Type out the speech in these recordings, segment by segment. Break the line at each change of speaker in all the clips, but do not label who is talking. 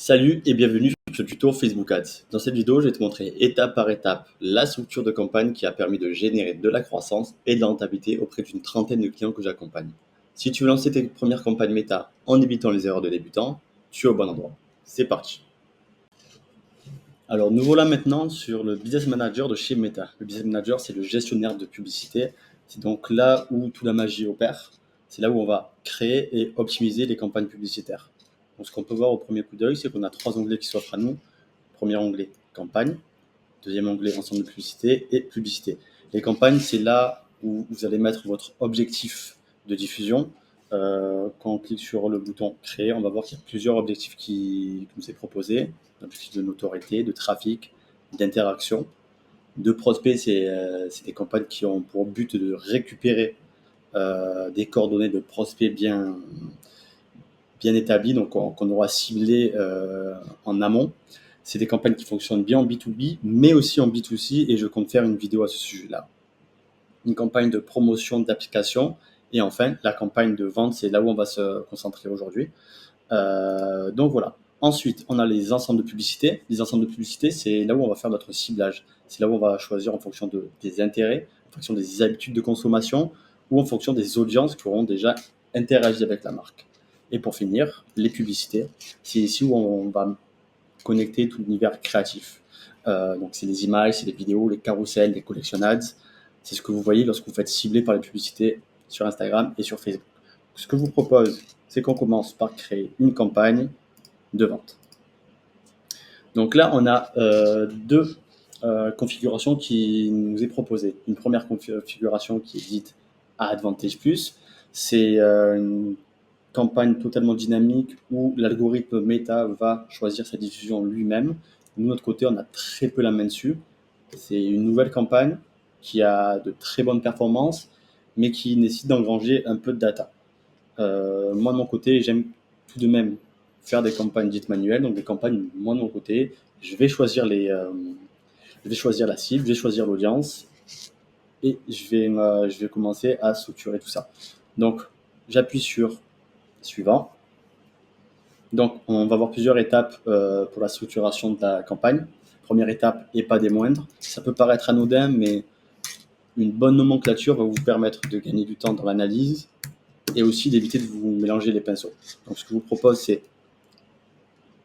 Salut et bienvenue sur ce tuto Facebook Ads. Dans cette vidéo, je vais te montrer étape par étape la structure de campagne qui a permis de générer de la croissance et de la rentabilité auprès d'une trentaine de clients que j'accompagne. Si tu veux lancer tes premières campagnes méta en évitant les erreurs de débutants, tu es au bon endroit. C'est parti. Alors nous voilà maintenant sur le Business Manager de chez Meta. Le Business Manager, c'est le gestionnaire de publicité. C'est donc là où toute la magie opère. C'est là où on va créer et optimiser les campagnes publicitaires. Donc ce qu'on peut voir au premier coup d'œil, c'est qu'on a trois onglets qui s'offrent à nous. Premier onglet, campagne. Deuxième onglet, ensemble de publicité et publicité. Les campagnes, c'est là où vous allez mettre votre objectif de diffusion. Quand on clique sur le bouton créer, on va voir qu'il y a plusieurs objectifs qui nous est proposé. Objectif de notoriété, de trafic, d'interaction. De prospect, c'est des campagnes qui ont pour but de récupérer des coordonnées de prospects bien établies, donc qu'on aura ciblé en amont. C'est des campagnes qui fonctionnent bien en B2B, mais aussi en B2C, et je compte faire une vidéo à ce sujet-là. Une campagne de promotion d'application, et enfin, la campagne de vente, c'est là où on va se concentrer aujourd'hui. Donc voilà. Ensuite, on a les ensembles de publicité. Les ensembles de publicité, c'est là où on va faire notre ciblage. C'est là où on va choisir en fonction des intérêts, en fonction des habitudes de consommation, ou en fonction des audiences qui auront déjà interagi avec la marque. Et pour finir, les publicités. C'est ici où on va connecter tout l'univers créatif. Donc c'est les images, c'est les vidéos, les carousels, les collection ads. C'est ce que vous voyez lorsque vous faites cibler par les publicités sur Instagram et sur Facebook. Ce que je vous propose, c'est qu'on commence par créer une campagne de vente. Donc là, on a deux configurations qui nous est proposée. Une première configuration qui est dite Advantage Plus, c'est une campagne totalement dynamique où l'algorithme Meta va choisir sa diffusion lui-même. De notre côté, on a très peu la main dessus. C'est une nouvelle campagne qui a de très bonnes performances, mais qui nécessite d'engranger un peu de data. Moi, de mon côté, j'aime tout de même faire des campagnes dites manuelles, donc des campagnes, moi, de mon côté, je vais choisir je vais choisir la cible, je vais choisir l'audience, et je vais commencer à structurer tout ça. Donc, j'appuie sur suivant. Donc, on va voir plusieurs étapes pour la structuration de la campagne. Première étape, et pas des moindres. Ça peut paraître anodin, mais une bonne nomenclature va vous permettre de gagner du temps dans l'analyse et aussi d'éviter de vous mélanger les pinceaux. Donc, ce que je vous propose, c'est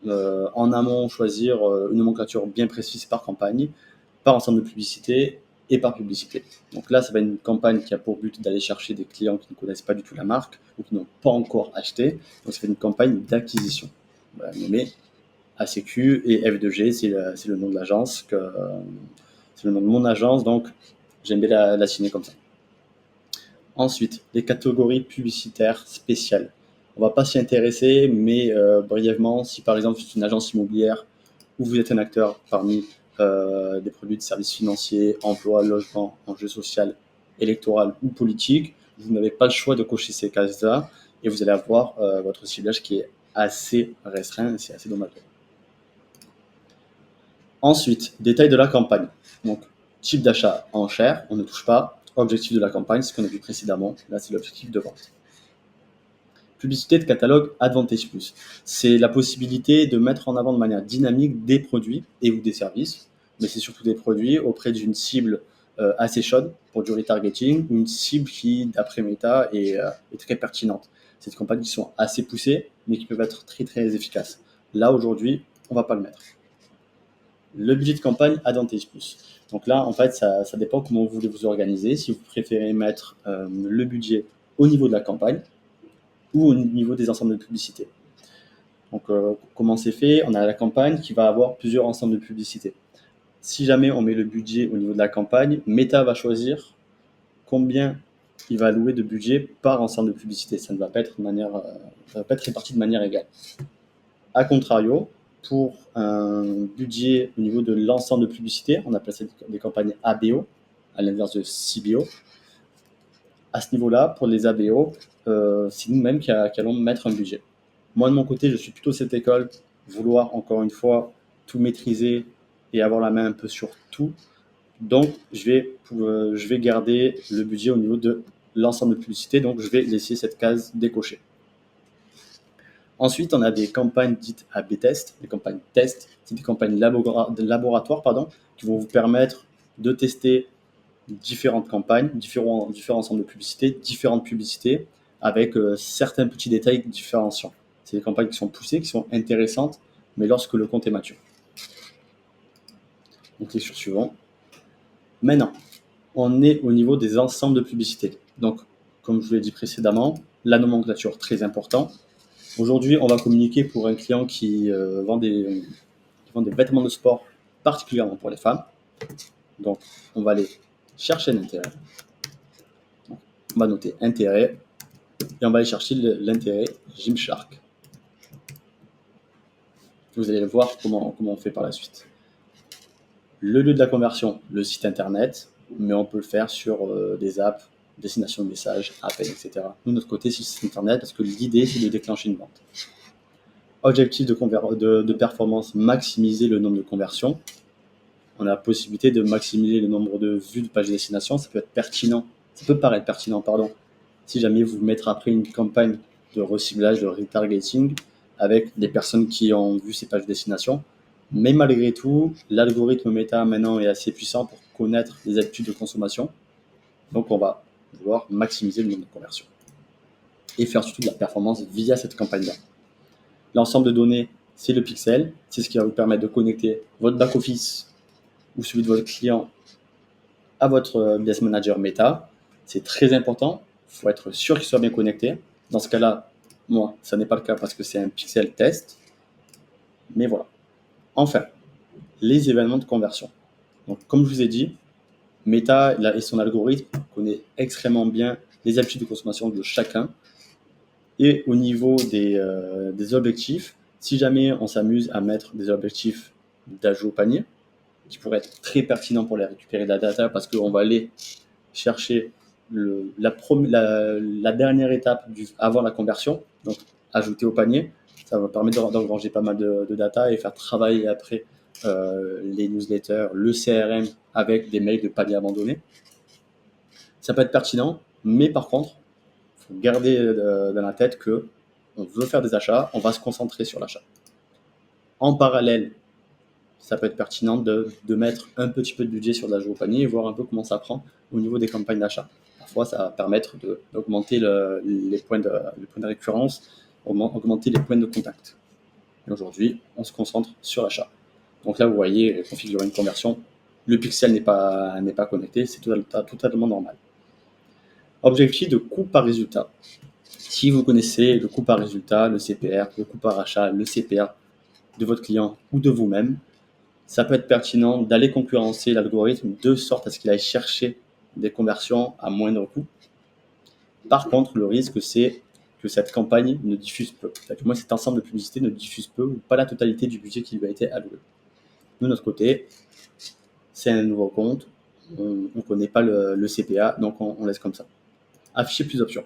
en amont choisir une nomenclature bien précise par campagne, par ensemble de publicité et par publicité. Donc là, ça va être une campagne qui a pour but d'aller chercher des clients qui ne connaissent pas du tout la marque ou qui n'ont pas encore acheté. Donc ça fait une campagne d'acquisition. Voilà, nommée ACQ et F2G, c'est le nom de l'agence, c'est le nom de mon agence, donc j'aime bien la signer comme ça. Ensuite, les catégories publicitaires spéciales. On ne va pas s'y intéresser, mais brièvement, si par exemple c'est une agence immobilière ou vous êtes un acteur parmi des produits de services financiers, emploi, logement, enjeux social, électoral ou politique, vous n'avez pas le choix de cocher ces cases-là et vous allez avoir votre ciblage qui est assez restreint et c'est assez dommage. Ensuite, détail de la campagne. Donc, type d'achat enchère, on ne touche pas. Objectif de la campagne, ce qu'on a vu précédemment. Là, c'est l'objectif de vente. Publicité de catalogue Advantage Plus. C'est la possibilité de mettre en avant de manière dynamique des produits et ou des services, mais c'est surtout des produits auprès d'une cible assez chaude pour du retargeting, ou une cible qui, d'après Meta, est très pertinente. C'est des campagnes qui sont assez poussées, mais qui peuvent être très très efficaces. Là, aujourd'hui, on ne va pas le mettre. Le budget de campagne Advantage Plus. Donc là, en fait, ça dépend comment vous voulez vous organiser. Si vous préférez mettre le budget au niveau de la campagne ou au niveau des ensembles de publicité. Donc, comment c'est fait? On a la campagne qui va avoir plusieurs ensembles de publicité. Si jamais on met le budget au niveau de la campagne, Meta va choisir combien il va allouer de budget par ensemble de publicité. Ça ne va pas être, ça va pas être réparti de manière égale. A contrario, pour un budget au niveau de l'ensemble de publicité, on appelle ça des campagnes ABO, à l'inverse de CBO. À ce niveau-là, pour les ABO, c'est nous-mêmes qui allons mettre un budget. Moi, de mon côté, je suis plutôt cette école, vouloir encore une fois tout maîtriser et avoir la main un peu sur tout. Donc, je vais garder le budget au niveau de l'ensemble de publicité. Donc, je vais laisser cette case décochée. Ensuite, on a des campagnes dites A/B test, des campagnes test, c'est des campagnes de laboratoire, qui vont vous permettre de tester différentes campagnes, différents ensembles de publicités, différentes publicités, avec certains petits détails différenciants. C'est des campagnes qui sont poussées, qui sont intéressantes, mais lorsque le compte est mature. On clique sur suivant. Maintenant, on est au niveau des ensembles de publicités. Donc, comme je vous l'ai dit précédemment, la nomenclature, très important. Aujourd'hui, on va communiquer pour un client qui vend des vêtements de sport, particulièrement pour les femmes. Donc, on va aller chercher l'intérêt. On va noter intérêt et on va aller chercher l'intérêt Gymshark. Vous allez voir comment on fait par la suite. Le lieu de la conversion, le site internet, mais on peut le faire sur des apps, destination de messages, appels, etc. Nous, de notre côté, c'est le site internet parce que l'idée, c'est de déclencher une vente. Objectif de performance, maximiser le nombre de conversions. On a la possibilité de maximiser le nombre de vues de page de destination. Ça peut paraître pertinent, si jamais vous mettez après une campagne de reciblage, de retargeting avec des personnes qui ont vu ces pages de destination. Mais malgré tout, l'algorithme Meta maintenant est assez puissant pour connaître les habitudes de consommation. Donc, on va vouloir maximiser le nombre de conversions et faire surtout de la performance via cette campagne-là. L'ensemble de données, c'est le pixel. C'est ce qui va vous permettre de connecter votre back-office ou celui de votre client à votre Business Manager Meta. C'est très important. Il faut être sûr qu'il soit bien connecté. Dans ce cas-là, moi, ça n'est pas le cas parce que c'est un pixel test. Mais voilà. Enfin, les événements de conversion. Donc, comme je vous ai dit, Meta et son algorithme connaît extrêmement bien les habitudes de consommation de chacun. Et au niveau des objectifs, si jamais on s'amuse à mettre des objectifs d'ajout au panier, qui pourraient être très pertinents pour les récupérer de la data parce qu'on va aller chercher la dernière étape avant la conversion, donc ajouter au panier. Ça va permettre d'engranger pas mal de data et faire travailler après les newsletters, le CRM avec des mails de panier abandonnés. Ça peut être pertinent, mais par contre, il faut garder dans la tête que on veut faire des achats, on va se concentrer sur l'achat. En parallèle, ça peut être pertinent de mettre un petit peu de budget sur l'ajout au panier et voir un peu comment ça prend au niveau des campagnes d'achat. Parfois, ça va permettre d'augmenter les points de récurrence, augmenter les points de contact. Et aujourd'hui, on se concentre sur l'achat. Donc là, vous voyez, configurer une conversion, le pixel n'est pas connecté, c'est totalement normal. Objectif de coût par résultat. Si vous connaissez le coût par résultat, le CPR, le coût par achat, le CPA de votre client ou de vous-même, ça peut être pertinent d'aller concurrencer l'algorithme de sorte à ce qu'il aille chercher des conversions à moindre coût. Par contre, le risque, c'est que cette campagne ne diffuse peu. Du moins, cet ensemble de publicités ne diffuse peu ou pas la totalité du budget qui lui a été alloué. De notre côté, c'est un nouveau compte, on ne connaît pas le CPA, donc on laisse comme ça. Afficher plus d'options.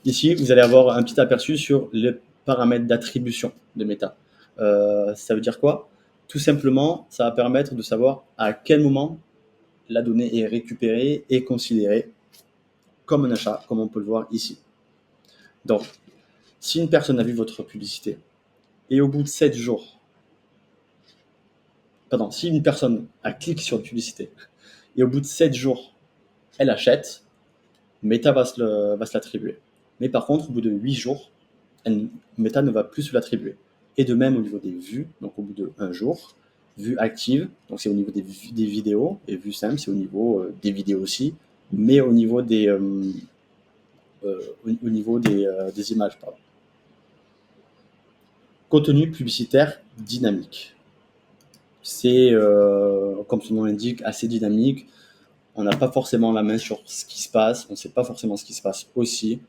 Ici, vous allez avoir un petit aperçu sur les paramètres d'attribution de Meta. Ça veut dire quoi? Tout simplement, ça va permettre de savoir à quel moment la donnée est récupérée et considérée comme un achat, comme on peut le voir ici. Donc, si une personne a vu votre publicité et au bout de 7 jours, si une personne a cliqué sur une publicité et au bout de 7 jours, elle achète, Meta va se l'attribuer. Mais par contre, au bout de 8 jours, Meta ne va plus se l'attribuer. Et de même au niveau des vues, donc au bout de 1 jour, vues actives, donc c'est au niveau des vidéos, et vues simples, c'est au niveau des vidéos aussi, mais au niveau des images. Contenu publicitaire dynamique. C'est, comme son nom l'indique, assez dynamique. On n'a pas forcément la main sur ce qui se passe, on ne sait pas forcément ce qui se passe aussi.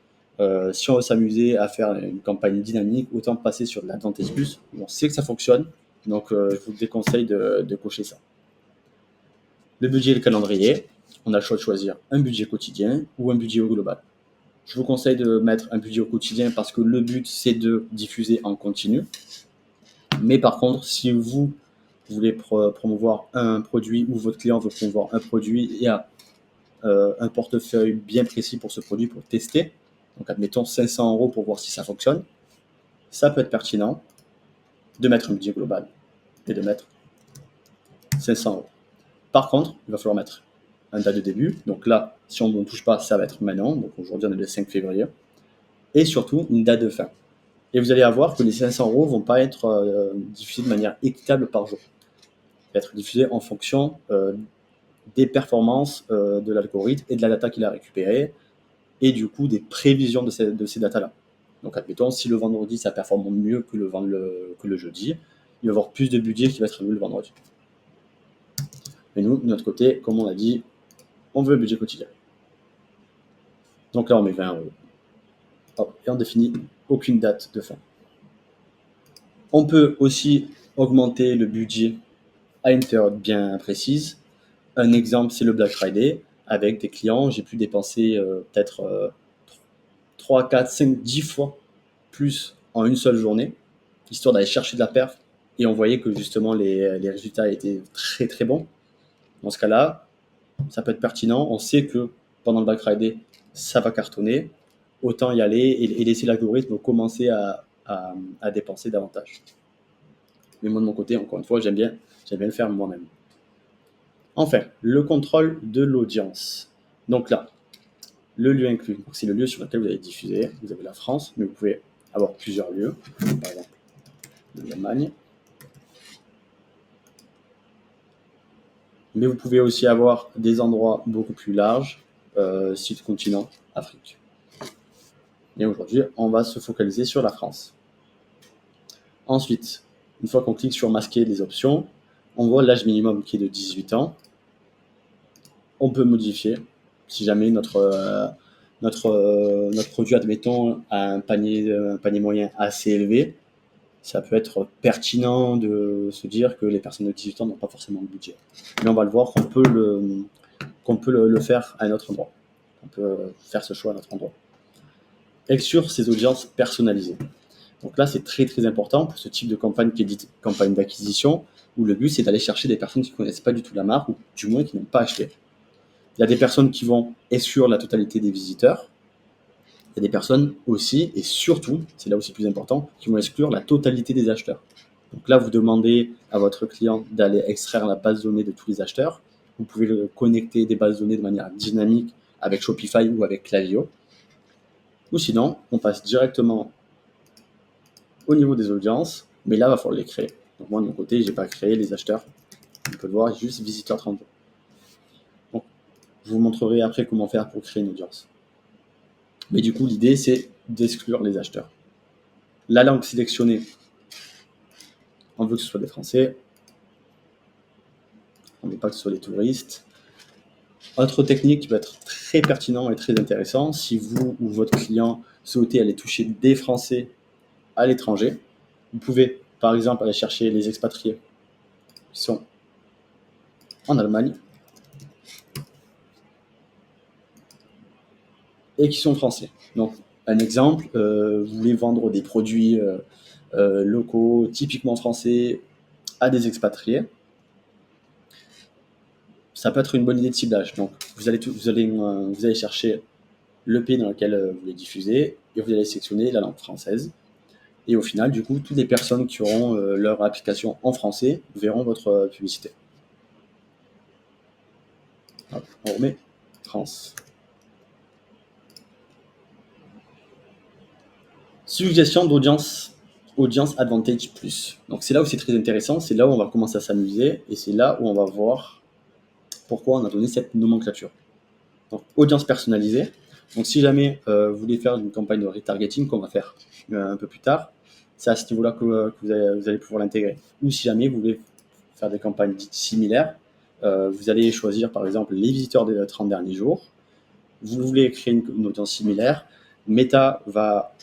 Si on veut s'amuser à faire une campagne dynamique, autant passer sur de l'Advantage Plus. On sait que ça fonctionne, donc je vous déconseille de cocher ça. Le budget et le calendrier, on a le choix de choisir un budget quotidien ou un budget au global. Je vous conseille de mettre un budget au quotidien parce que le but, c'est de diffuser en continu. Mais par contre, si vous voulez promouvoir un produit ou votre client veut promouvoir un produit, il y a un portefeuille bien précis pour ce produit pour tester. Donc, admettons 500 € pour voir si ça fonctionne. ça peut être pertinent de mettre un budget global et de mettre 500 €. Par contre, il va falloir mettre un date de début. Donc là, si on ne touche pas, ça va être maintenant. Donc aujourd'hui, on est le 5 février. Et surtout, une date de fin. Et vous allez avoir que les 500 € ne vont pas être diffusés de manière équitable par jour. Ils vont être diffusés en fonction des performances de l'algorithme et de la data qu'il a récupérée, et du coup des prévisions de ces datas-là. Donc admettons, si le vendredi ça performe mieux que le jeudi, il va y avoir plus de budget qui va être alloué le vendredi. Mais nous, de notre côté, comme on a dit, on veut un budget quotidien. Donc là, on met 20 €. Hop, et on définit aucune date de fin. On peut aussi augmenter le budget à une période bien précise. Un exemple, c'est le Black Friday. Avec des clients, j'ai pu dépenser peut-être 3, 4, 5, 10 fois plus en une seule journée, histoire d'aller chercher de la perf. Et on voyait que justement les résultats étaient très très bons. Dans ce cas-là, ça peut être pertinent. On sait que pendant le Black Friday, ça va cartonner. Autant y aller et laisser l'algorithme commencer à dépenser davantage. Mais moi de mon côté, encore une fois, j'aime bien le faire moi-même. Enfin, le contrôle de l'audience. Donc là, le lieu inclus, donc c'est le lieu sur lequel vous allez diffuser. Vous avez la France, mais vous pouvez avoir plusieurs lieux. Par exemple, l'Allemagne. Mais vous pouvez aussi avoir des endroits beaucoup plus larges, sud continent, Afrique. Et aujourd'hui, on va se focaliser sur la France. Ensuite, une fois qu'on clique sur masquer les options, on voit l'âge minimum qui est de 18 ans. On peut modifier si jamais notre produit, admettons, a un panier moyen assez élevé. Ça peut être pertinent de se dire que les personnes de 18 ans n'ont pas forcément de budget. Mais on va le voir qu'on peut le faire à un autre endroit. On peut faire ce choix à notre endroit. Exclure ces audiences personnalisées. Donc là, c'est très très important pour ce type de campagne qui est dite campagne d'acquisition, où le but c'est d'aller chercher des personnes qui ne connaissent pas du tout la marque, ou du moins qui n'ont pas acheté. Il y a des personnes qui vont exclure la totalité des visiteurs. Il y a des personnes aussi, et surtout, c'est là aussi plus important, qui vont exclure la totalité des acheteurs. Donc là, vous demandez à votre client d'aller extraire la base de données de tous les acheteurs. Vous pouvez le connecter des bases de données de manière dynamique avec Shopify ou avec Klaviyo. Ou sinon, on passe directement au niveau des audiences, mais là, il va falloir les créer. Donc moi, de mon côté, je n'ai pas créé les acheteurs. On peut le voir, juste visiteur 32. Donc, je vous montrerai après comment faire pour créer une audience. Mais du coup, l'idée, c'est d'exclure les acheteurs. La langue sélectionnée, on veut que ce soit des Français. On ne veut pas que ce soit des touristes. Autre technique qui peut être très pertinent et très intéressant, si vous ou votre client souhaitez aller toucher des Français à l'étranger, vous pouvez par exemple aller chercher les expatriés qui sont en Allemagne et qui sont français. Donc, un exemple, vous voulez vendre des produits locaux, typiquement français, à des expatriés. Ça peut être une bonne idée de ciblage. Donc, vous allez chercher le pays dans lequel vous voulez diffuser et vous allez sélectionner la langue française. Et au final, du coup, toutes les personnes qui auront leur application en français verront votre publicité. Hop, on remet France. Suggestion d'audience, Audience Advantage Plus. Donc c'est là où c'est très intéressant, c'est là où on va commencer à s'amuser et c'est là où on va voir pourquoi on a donné cette nomenclature. Donc audience personnalisée. Donc si jamais vous voulez faire une campagne de retargeting qu'on va faire un peu plus tard, c'est à ce niveau-là que vous allez pouvoir l'intégrer. Ou si jamais vous voulez faire des campagnes dites similaires, vous allez choisir par exemple les visiteurs des 30 derniers jours. Vous voulez créer une audience similaire. Meta va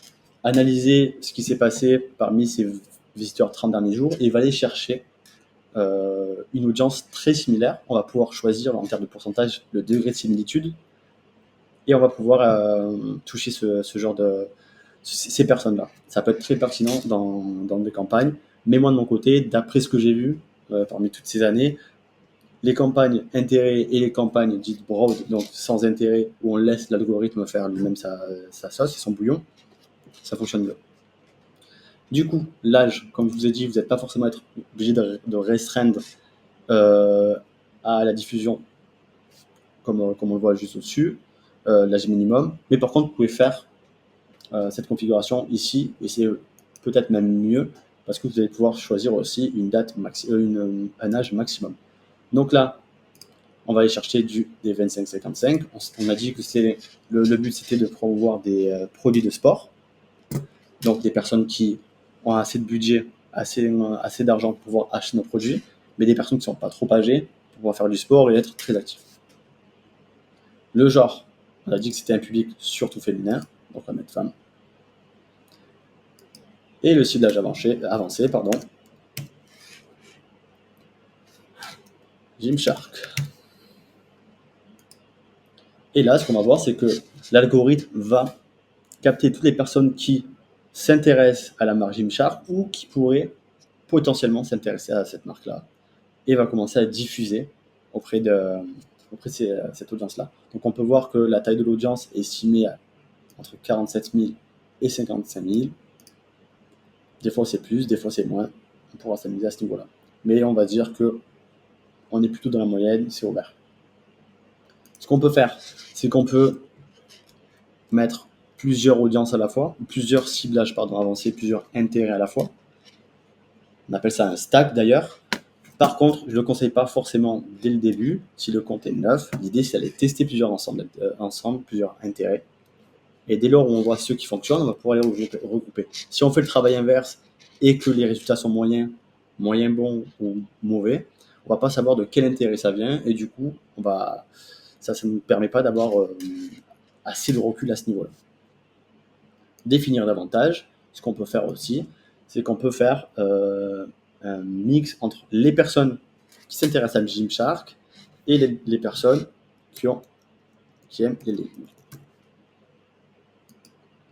analyser ce qui s'est passé parmi ces visiteurs 30 derniers jours et va aller chercher une audience très similaire. On va pouvoir choisir en termes de pourcentage le degré de similitude et on va pouvoir toucher ce genre de ces personnes-là. Ça peut être très pertinent dans des campagnes, mais moi de mon côté, d'après ce que j'ai vu parmi toutes ces années, les campagnes intérêt et les campagnes dites broad, donc sans intérêt, où on laisse l'algorithme faire lui-même sa sauce et son bouillon, ça fonctionne mieux. Du coup, l'âge, comme je vous ai dit, vous n'êtes pas forcément obligé de restreindre euh, à la diffusion, comme on le voit juste au-dessus, l'âge minimum. Mais par contre, vous pouvez faire cette configuration ici, et c'est peut-être même mieux, parce que vous allez pouvoir choisir aussi un âge maximum. Donc là, on va aller chercher des 25-55. On a dit que le but, c'était de promouvoir des produits de sport. Donc des personnes qui ont assez de budget, assez d'argent pour pouvoir acheter nos produits, mais des personnes qui ne sont pas trop âgées pour pouvoir faire du sport et être très actifs. Le genre, on a dit que c'était un public surtout féminin, donc on va mettre femme. Et le ciblage avancé, Gymshark. Et là, ce qu'on va voir, c'est que l'algorithme va capter toutes les personnes qui s'intéressent à la marque Gymshark ou qui pourraient potentiellement s'intéresser à cette marque-là et va commencer à diffuser auprès de cette audience-là. Donc on peut voir que la taille de l'audience est estimée à entre 47 000 et 55 000. Des fois c'est plus, des fois c'est moins. On pourra s'amuser à ce niveau-là. Mais on va dire que on est plutôt dans la moyenne, c'est ouvert. Ce qu'on peut faire, c'est qu'on peut mettre plusieurs audiences à la fois, plusieurs ciblages avancés, plusieurs intérêts à la fois. On appelle ça un stack d'ailleurs. Par contre, je ne le conseille pas forcément dès le début, si le compte est neuf. L'idée, c'est d'aller tester plusieurs ensemble, plusieurs intérêts. Et dès lors où on voit ceux qui fonctionnent, on va pouvoir les regrouper. Si on fait le travail inverse et que les résultats sont moyen bons ou mauvais, on ne va pas savoir de quel intérêt ça vient. Et du coup, ça ne nous permet pas d'avoir assez de recul à ce niveau-là. Définir davantage, ce qu'on peut faire aussi, c'est qu'on peut faire un mix entre les personnes qui s'intéressent à Gymshark et les personnes qui aiment les légumes.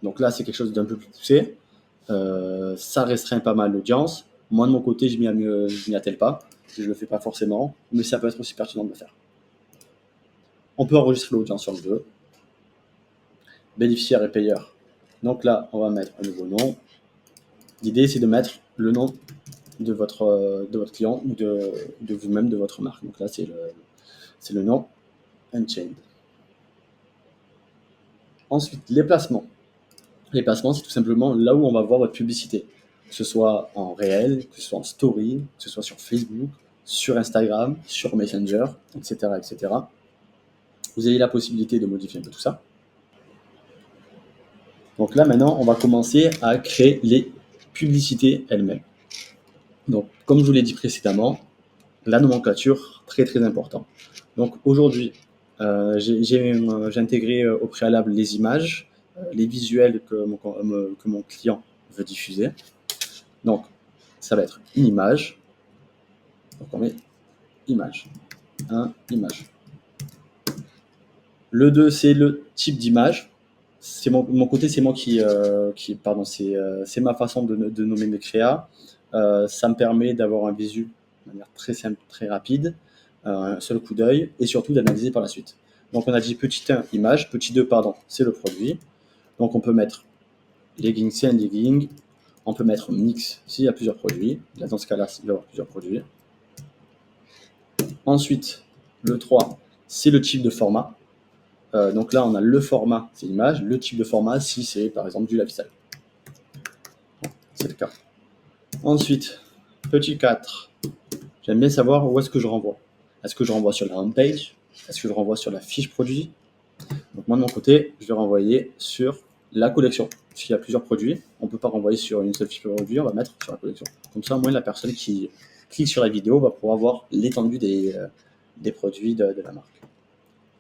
Donc là, c'est quelque chose d'un peu plus poussé. Ça restreint pas mal l'audience. Moi, de mon côté, je m'y attelle pas. Je le fais pas forcément, mais ça peut être aussi pertinent de le faire. On peut enregistrer l'audience sur le 2. Bénéficiaire et payeur. Donc là, on va mettre un nouveau nom. L'idée, c'est de mettre le nom de votre client ou de vous-même, de votre marque. Donc là, c'est le nom Unchained. Ensuite, les placements. Les placements, c'est tout simplement là où on va voir votre publicité, que ce soit en réel, que ce soit en story, que ce soit sur Facebook, sur Instagram, sur Messenger, etc., etc. Vous avez la possibilité de modifier un peu tout ça. Donc là, maintenant, on va commencer à créer les publicités elles-mêmes. Donc, comme je vous l'ai dit précédemment, la nomenclature, très très important. Donc aujourd'hui, j'ai intégré au préalable les images, les visuels que mon client veut diffuser. Donc, ça va être une image. Donc, on met image. Image. Le 2, c'est le type d'image. C'est mon côté, c'est moi pardon, c'est ma façon de nommer mes créas. Ça me permet d'avoir un visu de manière très simple, très rapide, un seul coup d'œil, et surtout d'analyser par la suite. Donc on a dit petit 1, image, petit 2, pardon, c'est le produit. Donc on peut mettre legging, c'est un legging. On peut mettre mix s'il y a plusieurs produits. Là, dans ce cas-là, il va y avoir plusieurs produits. Ensuite, le 3, c'est le type de format. Donc là, on a le format, c'est l'image, le type de format, si c'est par exemple du lifestyle. C'est le cas. Ensuite, petit 4, j'aime bien savoir où est-ce que je renvoie. Est-ce que je renvoie sur la home page? Est-ce que je renvoie sur la fiche produit? Donc moi, de mon côté, je vais renvoyer sur la collection. S'il y a plusieurs produits, on ne peut pas renvoyer sur une seule fiche produit, on va mettre sur la collection. Comme ça, au moins, la personne qui clique sur la vidéo va pouvoir voir l'étendue des produits de la marque.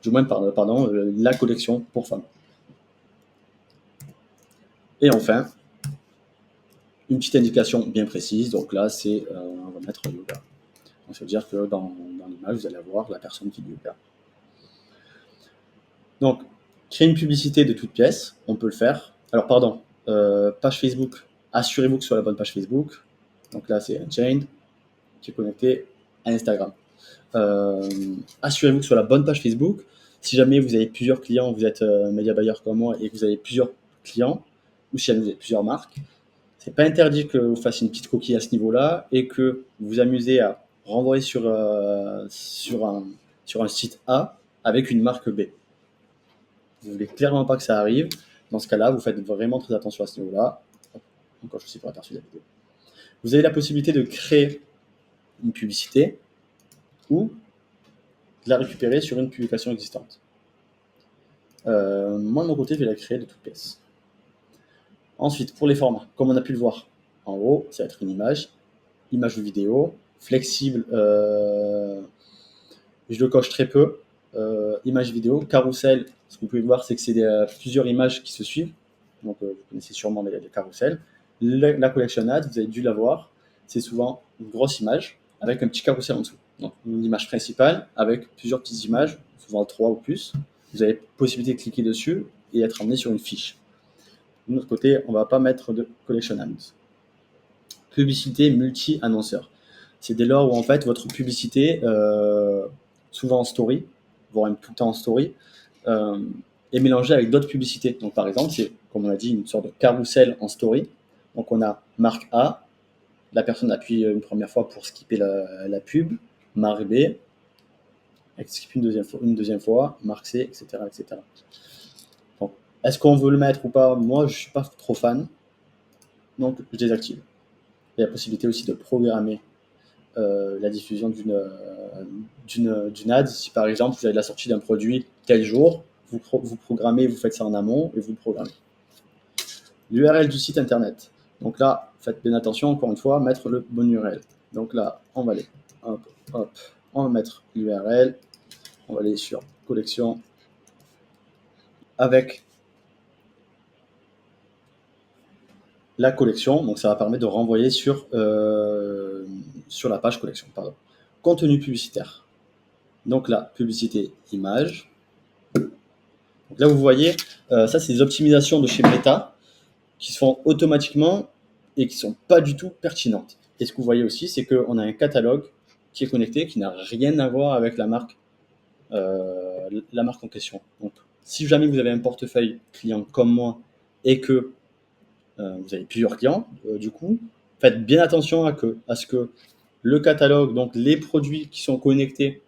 Du moins, la collection pour femmes. Et enfin, une petite indication bien précise. Donc là, on va mettre yoga. Donc ça veut dire que dans l'image, vous allez avoir la personne qui dit yoga. Donc, créer une publicité de toute pièce, on peut le faire. Alors, pardon, page Facebook, assurez-vous que ce soit la bonne page Facebook. Donc là, c'est Unchained qui est connecté à Instagram. Assurez-vous que ce soit la bonne page Facebook. Si jamais vous avez plusieurs clients, vous êtes média buyer comme moi et que vous avez plusieurs clients, ou si jamais vous avez plusieurs marques, C'est pas interdit que vous fassiez une petite coquille à ce niveau-là et que vous vous amusez à renvoyer sur un site A avec une marque B. Vous voulez clairement pas que ça arrive. Dans ce cas-là, vous faites vraiment très attention à ce niveau-là. Encore, je suis pour aperçu de la vidéo. Vous avez la possibilité de créer une publicité ou de la récupérer sur une publication existante. Moi, de mon côté, je vais la créer de toutes pièces. Ensuite, pour les formats, comme on a pu le voir en haut, ça va être une image ou vidéo, flexible, je le coche très peu, image vidéo, carrousel, ce que vous pouvez voir, c'est que c'est plusieurs images qui se suivent, donc vous connaissez sûrement les carousels. La collection ad, vous avez dû la voir, c'est souvent une grosse image avec un petit carrousel en dessous. Donc une image principale avec plusieurs petites images, souvent 3 ou plus. Vous avez possibilité de cliquer dessus et être emmené sur une fiche. De notre côté, on ne va pas mettre de collection ads. Publicité multi-annonceur. C'est dès lors où en fait votre publicité, souvent en story, voire même tout le temps en story, est mélangée avec d'autres publicités. Donc par exemple, c'est comme on a dit une sorte de carrousel en story. Donc on a marque A, la personne appuie une première fois pour skipper la pub, marque B, elle skip une deuxième fois, marque C, etc. etc. Donc, est-ce qu'on veut le mettre ou pas? Moi, je ne suis pas trop fan, donc je désactive. Il y a la possibilité aussi de programmer la diffusion d'une ad. Si par exemple vous avez la sortie d'un produit tel jour, vous programmez, vous faites ça en amont et vous le programmez. L'URL du site internet. Donc là, faites bien attention, encore une fois, mettre le bon URL. Donc là, on va aller, hop, hop, on va mettre l'URL, on va aller sur collection avec la collection, donc ça va permettre de renvoyer sur la page collection. Pardon. Contenu publicitaire. Donc là, publicité image. Donc là, vous voyez, ça, c'est des optimisations de chez Meta qui se font automatiquement et qui ne sont pas du tout pertinentes. Et ce que vous voyez aussi, c'est qu'on a un catalogue qui est connecté, qui n'a rien à voir avec la marque en question. Donc, si jamais vous avez un portefeuille client comme moi et que vous avez plusieurs clients, du coup, faites bien attention à ce que le catalogue, donc les produits qui sont connectés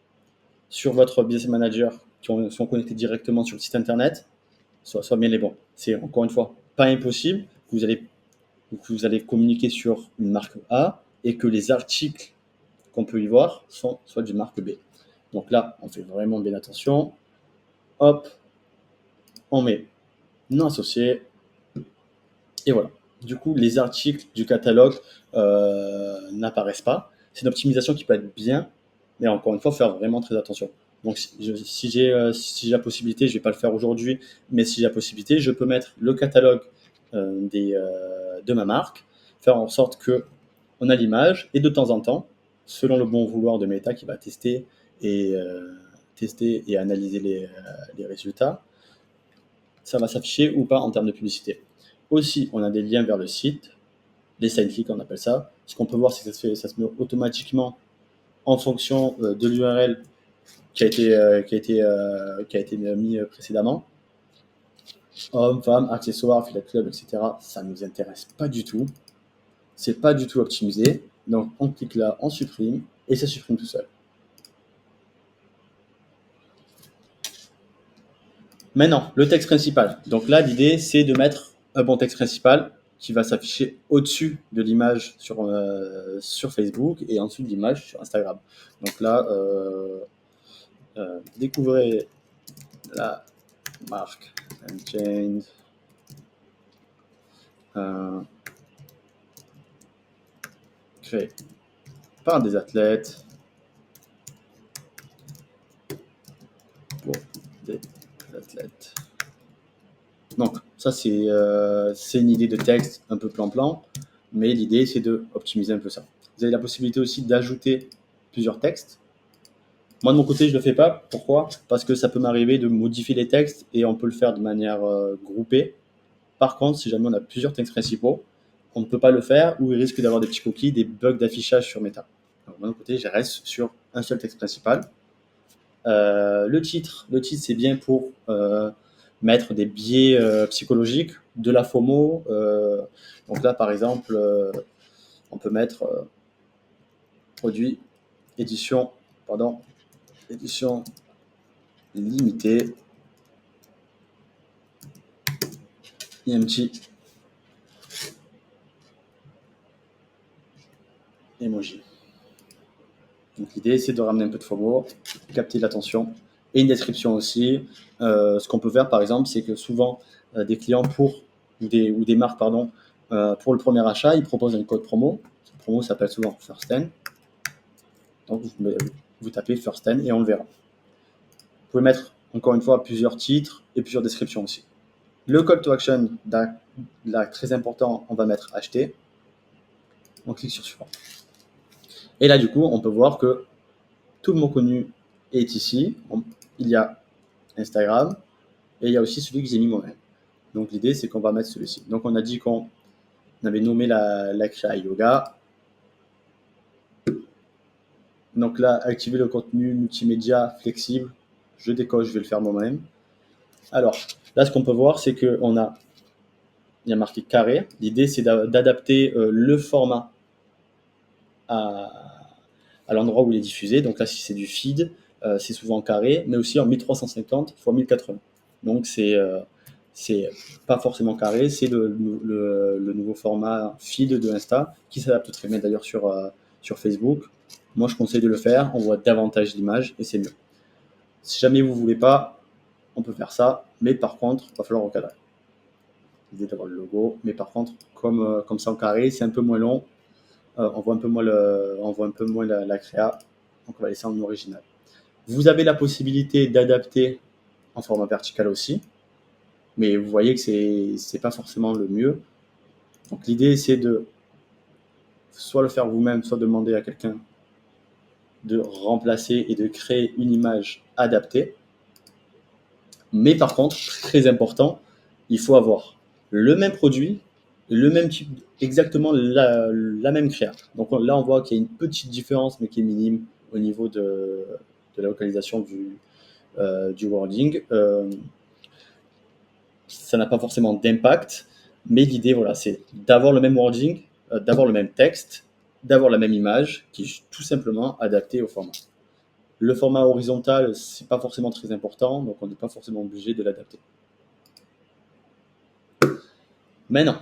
sur votre business manager, sont connectés directement sur le site internet, soient bien les bons. C'est encore une fois pas impossible que vous allez communiquer sur une marque A et que les articles qu'on peut y voir soient d'une marque B. Donc là, on fait vraiment bien attention. Hop, on met non associé. Et voilà. Du coup, les articles du catalogue n'apparaissent pas. C'est une optimisation qui peut être bien, mais encore une fois, faire vraiment très attention. Donc, si j'ai la possibilité, je ne vais pas le faire aujourd'hui, mais si j'ai la possibilité, je peux mettre le catalogue de ma marque, faire en sorte que on a l'image, et de temps en temps, selon le bon vouloir de Meta qui va tester et analyser les résultats, ça va s'afficher ou pas en termes de publicité. Aussi, on a des liens vers le site, les side clicks, on appelle ça. Ce qu'on peut voir, c'est que ça se met automatiquement en fonction de l'URL qui a été mis précédemment. Hommes, femmes, accessoires, affiliate club, etc. Ça ne nous intéresse pas du tout. C'est pas du tout optimisé. Donc on clique là, on supprime et ça supprime tout seul. Maintenant, le texte principal. Donc là, l'idée, c'est de mettre un bon texte principal qui va s'afficher au-dessus de l'image sur Facebook et en dessous de l'image sur Instagram. Donc là, découvrez la marque Unchained. Créée par des athlètes pour des athlètes. Donc, ça, c'est une idée de texte un peu plan-plan, mais l'idée, c'est de optimiser un peu ça. Vous avez la possibilité aussi d'ajouter plusieurs textes. Moi, de mon côté, je ne le fais pas. Pourquoi? Parce que ça peut m'arriver de modifier les textes et on peut le faire de manière groupée. Par contre, si jamais on a plusieurs textes principaux, on ne peut pas le faire ou il risque d'avoir des petits coquilles, des bugs d'affichage sur Meta. Donc, de mon côté, je reste sur un seul texte principal. Le titre, c'est bien pour mettre des biais psychologiques, de la FOMO. Donc là, par exemple, on peut mettre produit, édition limitée, et un petit emoji. Donc l'idée, c'est de ramener un peu de FOMO, capter l'attention, et une description aussi. Ce qu'on peut faire, par exemple, c'est que souvent, des clients ou des marques, pardon, pour le premier achat, ils proposent un code promo. Ce promo s'appelle souvent First 10. Donc vous tapez First 10 et on le verra. Vous pouvez mettre, encore une fois, plusieurs titres et plusieurs descriptions aussi. Le call to action, là, très important, on va mettre acheter. On clique sur suivant. Et là, du coup, on peut voir que tout le mot connu est ici. Il y a Instagram et il y a aussi celui que j'ai mis moi-même. Donc l'idée, c'est qu'on va mettre celui-ci. Donc on a dit qu'on avait nommé la créa yoga. Donc là, activer le contenu multimédia flexible. Je décoche, je vais le faire moi-même. Alors, là, ce qu'on peut voir, c'est qu'il y a marqué carré. L'idée, c'est d'adapter le format à l'endroit où il est diffusé. Donc là, si c'est du feed, c'est souvent carré, mais aussi en 1350 x 1080. Donc c'est pas forcément carré, c'est le nouveau format feed de Insta qui s'adapte très bien d'ailleurs sur Facebook. Moi, je conseille de le faire, on voit davantage d'images et c'est mieux. Si jamais vous voulez pas, on peut faire ça, mais par contre, il va falloir recadrer. L'idée d'avoir le logo, mais par contre, comme ça en carré, c'est un peu moins long, on voit un peu moins la créa, donc on va laisser en original. Vous avez la possibilité d'adapter en format vertical aussi, mais vous voyez que c'est pas forcément le mieux. Donc l'idée, c'est de soit le faire vous-même, soit demander à quelqu'un de remplacer et de créer une image adaptée. Mais par contre, très important, il faut avoir le même produit, le même type, exactement la même créa. Donc là, on voit qu'il y a une petite différence, mais qui est minime au niveau de la localisation du wording. Ça n'a pas forcément d'impact, mais l'idée, voilà, c'est d'avoir le même wording, d'avoir le même texte, d'avoir la même image, qui est tout simplement adaptée au format. Le format horizontal, c'est pas forcément très important, donc on n'est pas forcément obligé de l'adapter. Maintenant,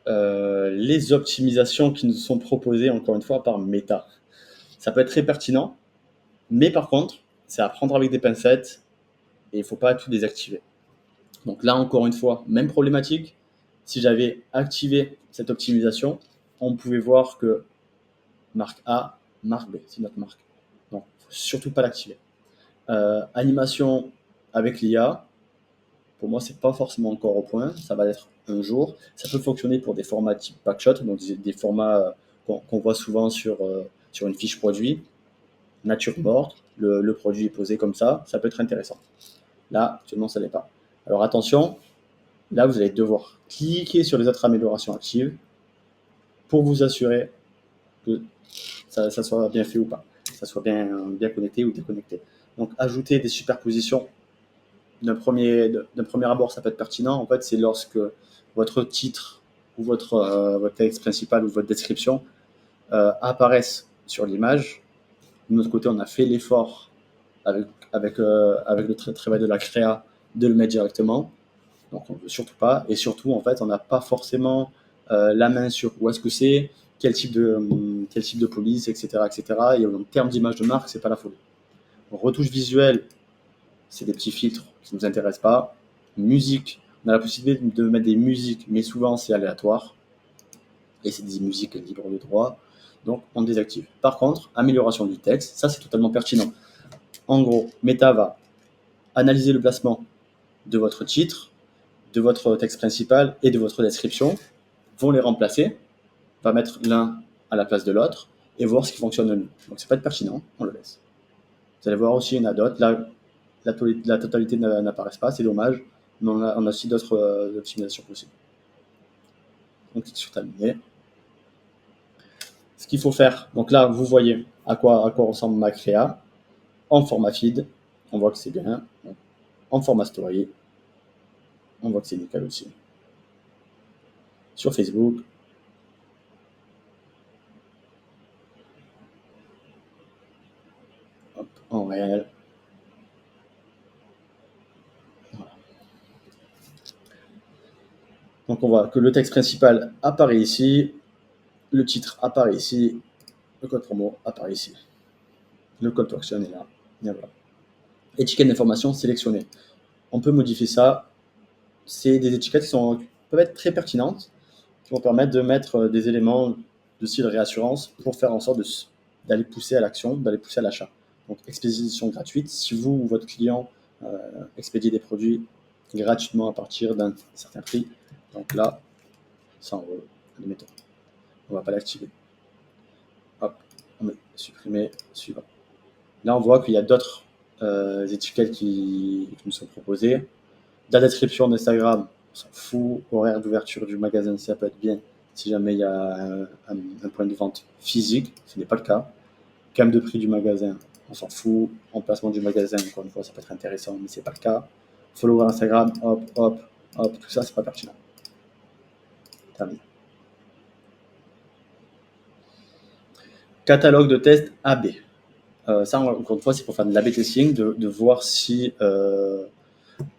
les optimisations qui nous sont proposées, encore une fois, par Meta. Ça peut être très pertinent, mais par contre, c'est à prendre avec des pincettes et il ne faut pas tout désactiver. Donc là, encore une fois, même problématique. Si j'avais activé cette optimisation, on pouvait voir que marque A, marque B, c'est notre marque. Donc, il ne faut surtout pas l'activer. Animation avec l'IA, pour moi, c'est pas forcément encore au point. Ça va être un jour. Ça peut fonctionner pour des formats type backshot, donc des formats qu'on voit souvent sur une fiche produit. Nature morte, le produit est posé comme ça peut être intéressant. Là, actuellement, ça l'est pas. Alors attention, là, vous allez devoir cliquer sur les autres améliorations actives pour vous assurer que ça soit bien fait ou pas, que ça soit bien connecté ou déconnecté. Donc, ajouter des superpositions d'un premier abord, ça peut être pertinent. En fait, c'est lorsque votre titre ou votre texte principal ou votre description apparaissent sur l'image. De notre côté, on a fait l'effort avec le travail de la créa de le mettre directement. Donc, on ne veut surtout pas. Et surtout, en fait, on n'a pas forcément la main sur où est-ce que c'est, quel type de police, etc., etc. Et en termes d'image de marque, c'est pas la folie. Retouche visuelle, c'est des petits filtres qui ne nous intéressent pas. Musique, on a la possibilité de mettre des musiques, mais souvent c'est aléatoire. Et c'est des musiques libres de droit. Donc on désactive. Par contre, amélioration du texte, ça c'est totalement pertinent. En gros, Meta va analyser le placement de votre titre, de votre texte principal et de votre description, vont les remplacer, va mettre l'un à la place de l'autre et voir ce qui fonctionne le mieux. Donc ça peut être pertinent, on le laisse. Vous allez voir aussi une adote. Là, la totalité n'apparaît pas, c'est dommage, mais on a aussi d'autres optimisations possibles. On clique sur terminer. Ce qu'il faut faire, donc là, vous voyez à quoi ressemble ma créa en format feed. On voit que c'est bien. En format story, on voit que c'est nickel aussi. Sur Facebook, hop, en réel. Voilà. Donc on voit que le texte principal apparaît ici, le titre apparaît ici, le code promo apparaît ici. Le call to action est là. Et voilà. Étiquette d'information sélectionnée. On peut modifier ça. C'est des étiquettes qui peuvent être très pertinentes, qui vont permettre de mettre des éléments de style réassurance pour faire en sorte d'aller pousser à l'action, d'aller pousser à l'achat. Donc, expédition gratuite, si vous ou votre client expédiez des produits gratuitement à partir d'un certain prix, donc là, 100 €, admettons. On ne va pas l'activer. Hop, on met supprimer, suivant. Là, on voit qu'il y a d'autres étiquettes qui nous sont proposées. La description d'Instagram, on s'en fout. Horaire d'ouverture du magasin, ça peut être bien si jamais il y a un point de vente physique, ce n'est pas le cas. Gamme de prix du magasin, on s'en fout. Emplacement du magasin, encore une fois, ça peut être intéressant, mais c'est pas le cas. Follower Instagram, hop, hop, hop, tout ça, c'est pas pertinent. Terminé. Catalogue de test AB. Ça, encore une fois, c'est pour faire de l'AB testing, de voir si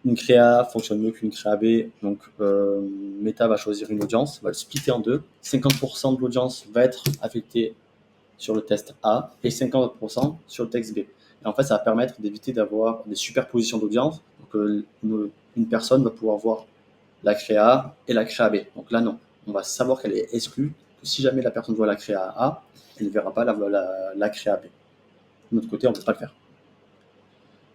une créa fonctionne mieux qu'une créa B. Donc, Meta va choisir une audience, va le splitter en deux. 50% de l'audience va être affectée sur le test A et 50% sur le test B. Et en fait, ça va permettre d'éviter d'avoir des superpositions d'audience. Donc, une personne va pouvoir voir la créa et la créa B. Donc là, non. On va savoir qu'elle est exclue. Que si jamais la personne voit la créa A, elle ne verra pas la créa B. De notre côté, on ne peut pas le faire.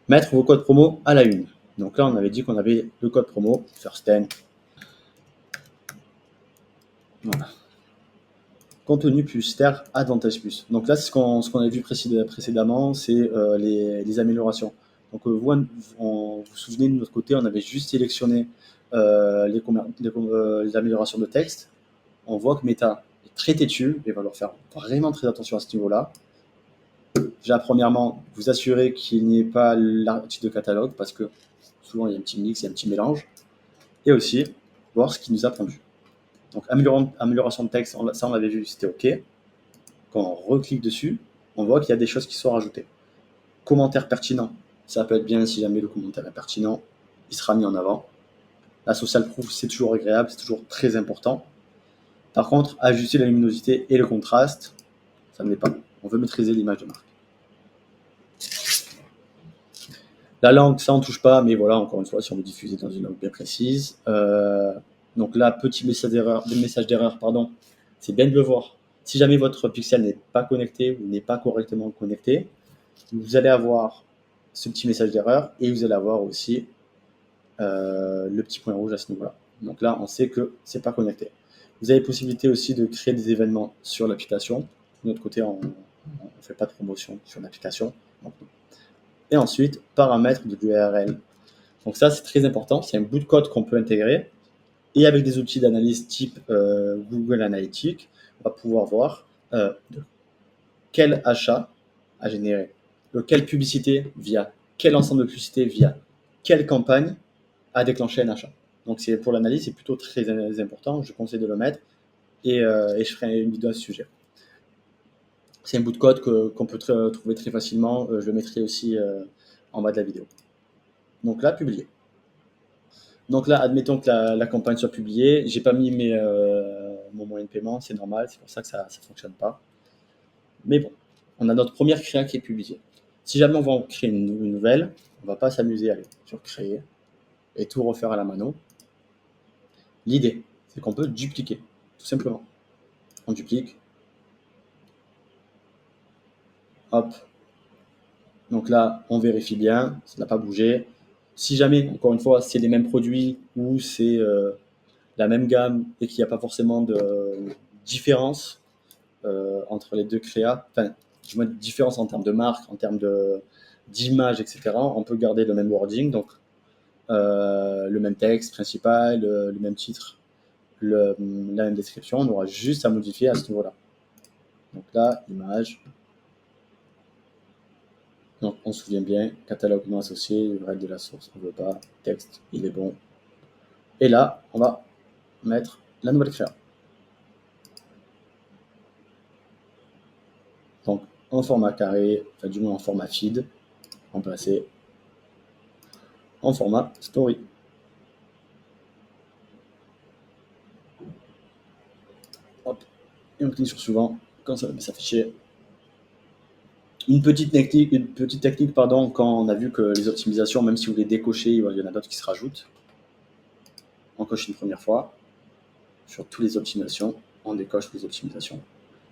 Mettre vos codes promo à la une. Donc là, on avait dit qu'on avait le code promo, First 10. Voilà. Contenu publicitaire, Advantage Plus. Donc là, c'est ce qu'on a vu précédemment, c'est les améliorations. Donc vous vous souvenez, de notre côté, on avait juste sélectionné les améliorations de texte. On voit que Meta est très têtu et va leur faire vraiment très attention à ce niveau-là. Déjà, premièrement, vous assurez qu'il n'y ait pas l'article de catalogue parce que souvent il y a un petit mix, il y a un petit mélange. Et aussi, voir ce qui nous a pondu. Donc, amélioration de texte, ça on l'avait vu, c'était OK. Quand on reclique dessus, on voit qu'il y a des choses qui sont rajoutées. Commentaire pertinent, ça peut être bien si jamais le commentaire est pertinent, il sera mis en avant. La social proof, c'est toujours agréable, c'est toujours très important. Par contre, ajuster la luminosité et le contraste, ça ne l'est pas. On veut maîtriser l'image de marque. La langue, ça on ne touche pas, mais voilà, encore une fois, si on veut diffuser dans une langue bien précise. Donc là, petit message d'erreur, pardon, c'est bien de le voir. Si jamais votre pixel n'est pas connecté ou n'est pas correctement connecté, vous allez avoir ce petit message d'erreur et vous allez avoir aussi le petit point rouge à ce niveau-là. Donc là, on sait que c'est pas connecté. Vous avez possibilité aussi de créer des événements sur l'application. De notre côté, on ne fait pas de promotion sur l'application. Et ensuite, paramètres de l'URL. Donc ça, c'est très important. C'est un bout de code qu'on peut intégrer. Et avec des outils d'analyse type Google Analytics, on va pouvoir voir de quel achat a généré, de quelle publicité via quel ensemble de publicités via quelle campagne a déclenché un achat. Donc c'est pour l'analyse, c'est plutôt très important. Je conseille de le mettre et je ferai une vidéo à ce sujet. C'est un bout de code qu'on peut trouver très facilement. Je le mettrai aussi en bas de la vidéo. Donc là, publier. Donc là, admettons que la campagne soit publiée. J'ai pas mis mon moyen de paiement, c'est normal, c'est pour ça que ça ne fonctionne pas. Mais bon, on a notre première créa qui est publiée. Si jamais on va en créer une nouvelle, on va pas s'amuser à aller sur créer et tout refaire à la mano. L'idée, c'est qu'on peut dupliquer, tout simplement. On duplique. Hop. Donc là, on vérifie bien, ça n'a pas bougé. Si jamais, encore une fois, c'est les mêmes produits ou c'est la même gamme et qu'il n'y a pas forcément de différence entre les deux créas, enfin, du moins de différence en termes de marque, en termes d'image, etc., on peut garder le même wording, donc le même texte principal, le même titre, la même description, on aura juste à modifier à ce niveau-là. Donc là, image. Donc on se souvient bien, catalogue non associé, URL de la source, on ne veut pas, texte, il est bon. Et là, on va mettre la nouvelle créa. Donc, en format carré, enfin du moins en format feed, remplacer en format story. Hop, et on clique sur suivant quand ça va s'afficher. Une petite technique, pardon, quand on a vu que les optimisations, même si vous les décochez, il y en a d'autres qui se rajoutent. On coche une première fois. Sur toutes les optimisations, on décoche les optimisations.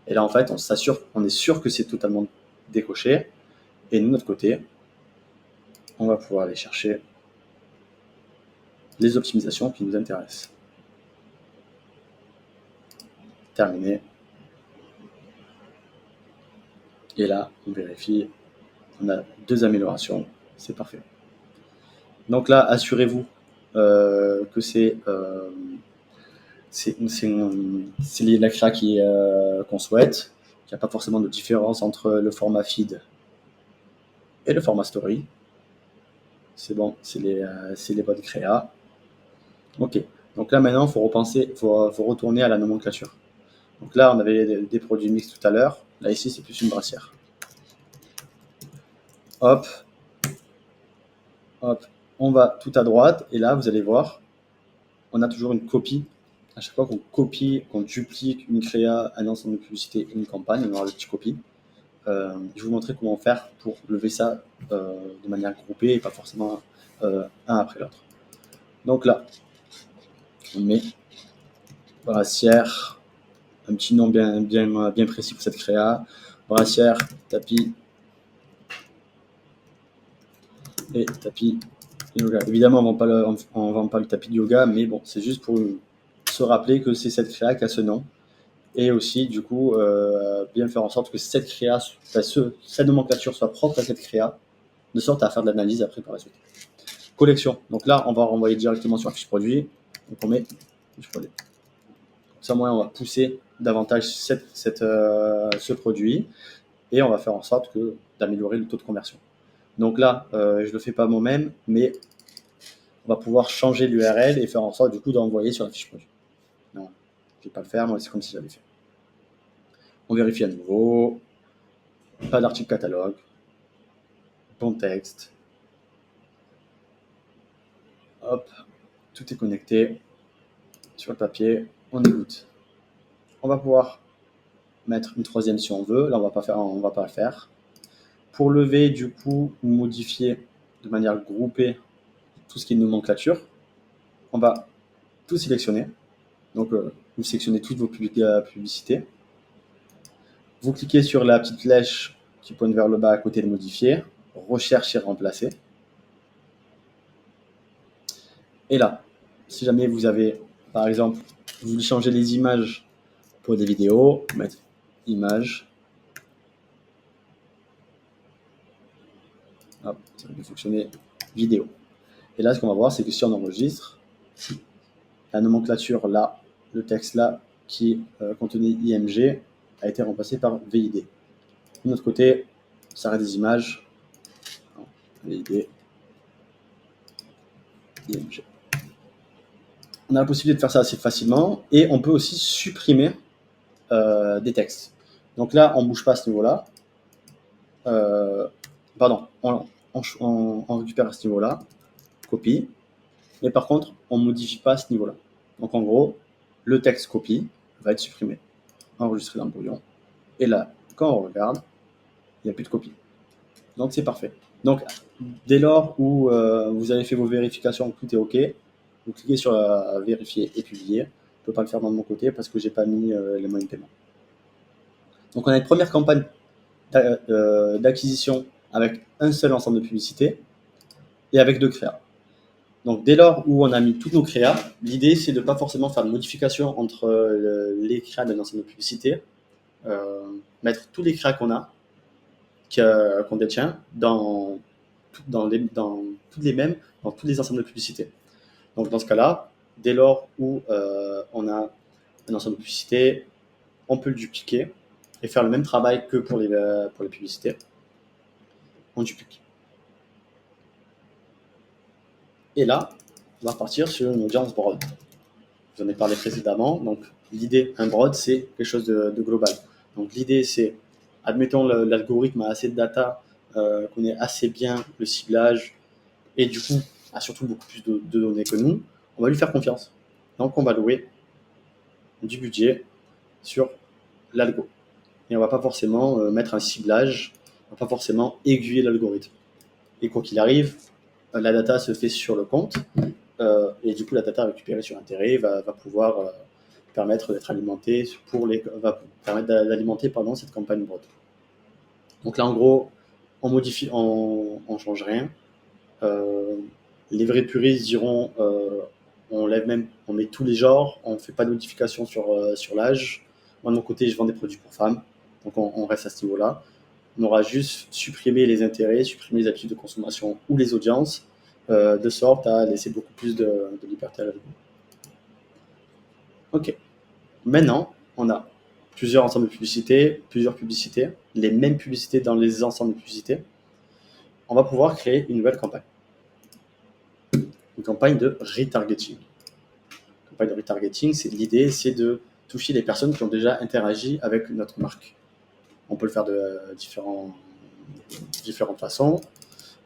Et là, en fait, on est sûr que c'est totalement décoché. Et de notre côté, on va pouvoir aller chercher les optimisations qui nous intéressent. Terminé. Et là, on vérifie. On a 2 améliorations. C'est parfait. Donc là, assurez-vous que c'est la créa qu'on souhaite. Il n'y a pas forcément de différence entre le format feed et le format story. C'est bon, c'est les bonnes créas. Ok, donc là maintenant, il faut repenser, faut retourner à la nomenclature. Donc là, on avait des produits mixtes tout à l'heure. Là, ici, c'est plus une brassière. Hop, hop, on va tout à droite. Et là, vous allez voir, on a toujours une copie. À chaque fois qu'on copie, qu'on duplique une créa, un ensemble de publicité et une campagne, on aura le petit copie. Je vais vous montrer comment faire pour lever ça de manière groupée et pas forcément un après l'autre. Donc là, on met brassière, un petit nom bien précis pour cette créa, brassière, tapis et tapis yoga. Évidemment, on ne vend pas le tapis de yoga, mais bon, c'est juste pour se rappeler que c'est cette créa qui a ce nom. Et aussi, du coup, bien faire en sorte que cette créa, cette nomenclature soit propre à cette créa, de sorte à faire de l'analyse après par la suite. Collection. Donc là, on va renvoyer directement sur la fiche produit. Donc on met fiche produit. Ça, on va pousser davantage ce produit et on va faire en sorte d'améliorer le taux de conversion. Donc là, je ne le fais pas moi-même, mais on va pouvoir changer l'URL et faire en sorte du coup d'envoyer sur la fiche produit. Non, je ne vais pas le faire, moi c'est comme si j'avais fait. On vérifie à nouveau. Pas d'article catalogue. Bon texte. Hop, tout est connecté sur le papier. On écoute. On va pouvoir mettre une troisième si on veut. Là, on va pas le faire. Pour lever, du coup, ou modifier de manière groupée tout ce qui est nomenclature, on va tout sélectionner. Donc, vous sélectionnez toutes vos publicités. Vous cliquez sur la petite flèche qui pointe vers le bas à côté de modifier, recherche et remplacer. Et là, si jamais vous avez, par exemple, vous voulez changer les images pour des vidéos, mettre images. Hop, ça va fonctionner vidéo. Et là, ce qu'on va voir, c'est que si on enregistre, la nomenclature là, le texte là, qui contenait IMG, a été remplacé par VID. De notre côté, ça reste des images. VID, IMG. On a la possibilité de faire ça assez facilement et on peut aussi supprimer des textes. Donc là, on ne bouge pas à ce niveau-là. Pardon, on récupère à ce niveau-là, copie, mais par contre, on ne modifie pas à ce niveau-là. Donc en gros, le texte copie va être supprimé, enregistré dans le brouillon. Et là, quand on regarde, il n'y a plus de copie. Donc c'est parfait. Donc dès lors où vous avez fait vos vérifications, tout est OK, vous cliquez sur vérifier et publier. Je ne peux pas le faire de mon côté parce que je n'ai pas mis les moyens de paiement. Donc on a une première campagne d'acquisition avec un seul ensemble de publicités et avec 2 créas. Donc dès lors où on a mis toutes nos créas, l'idée c'est de ne pas forcément faire de modification entre les créas d'un ensemble de publicités, mettre tous les créas qu'on a, qu'on détient, dans toutes les mêmes, dans tous les ensembles de publicités. Donc dans ce cas-là, dès lors où on a un ensemble de publicités, on peut le dupliquer et faire le même travail que pour les publicités. On duplique. Et là, on va partir sur une audience broad. Je vous en ai parlé précédemment. Donc, l'idée, un broad, c'est quelque chose de global. Donc, l'idée, c'est, admettons, l'algorithme a assez de data, connaît assez bien le ciblage et du coup, a surtout beaucoup plus de données que nous. On va lui faire confiance. Donc, on va louer du budget sur l'algo. Et on va pas forcément mettre un ciblage, on va pas forcément aiguiller l'algorithme. Et quoi qu'il arrive, la data se fait sur le compte, et du coup la data récupérée sur intérêt va pouvoir permettre d'être alimentée va permettre d'alimenter cette campagne broad. Donc là en gros, on change rien. Les vrais puristes diront on met tous les genres, on ne fait pas de modification sur l'âge. Moi de mon côté, je vends des produits pour femmes, donc on reste à ce niveau-là. On aura juste supprimé les intérêts, supprimé les habitudes de consommation ou les audiences, de sorte à laisser beaucoup plus de liberté à l'algo. Ok. Maintenant, on a plusieurs ensembles de publicités, plusieurs publicités, les mêmes publicités dans les ensembles de publicités. On va pouvoir créer une nouvelle campagne. Une campagne de retargeting. Une campagne de retargeting, l'idée, c'est de toucher les personnes qui ont déjà interagi avec notre marque. On peut le faire de différentes façons.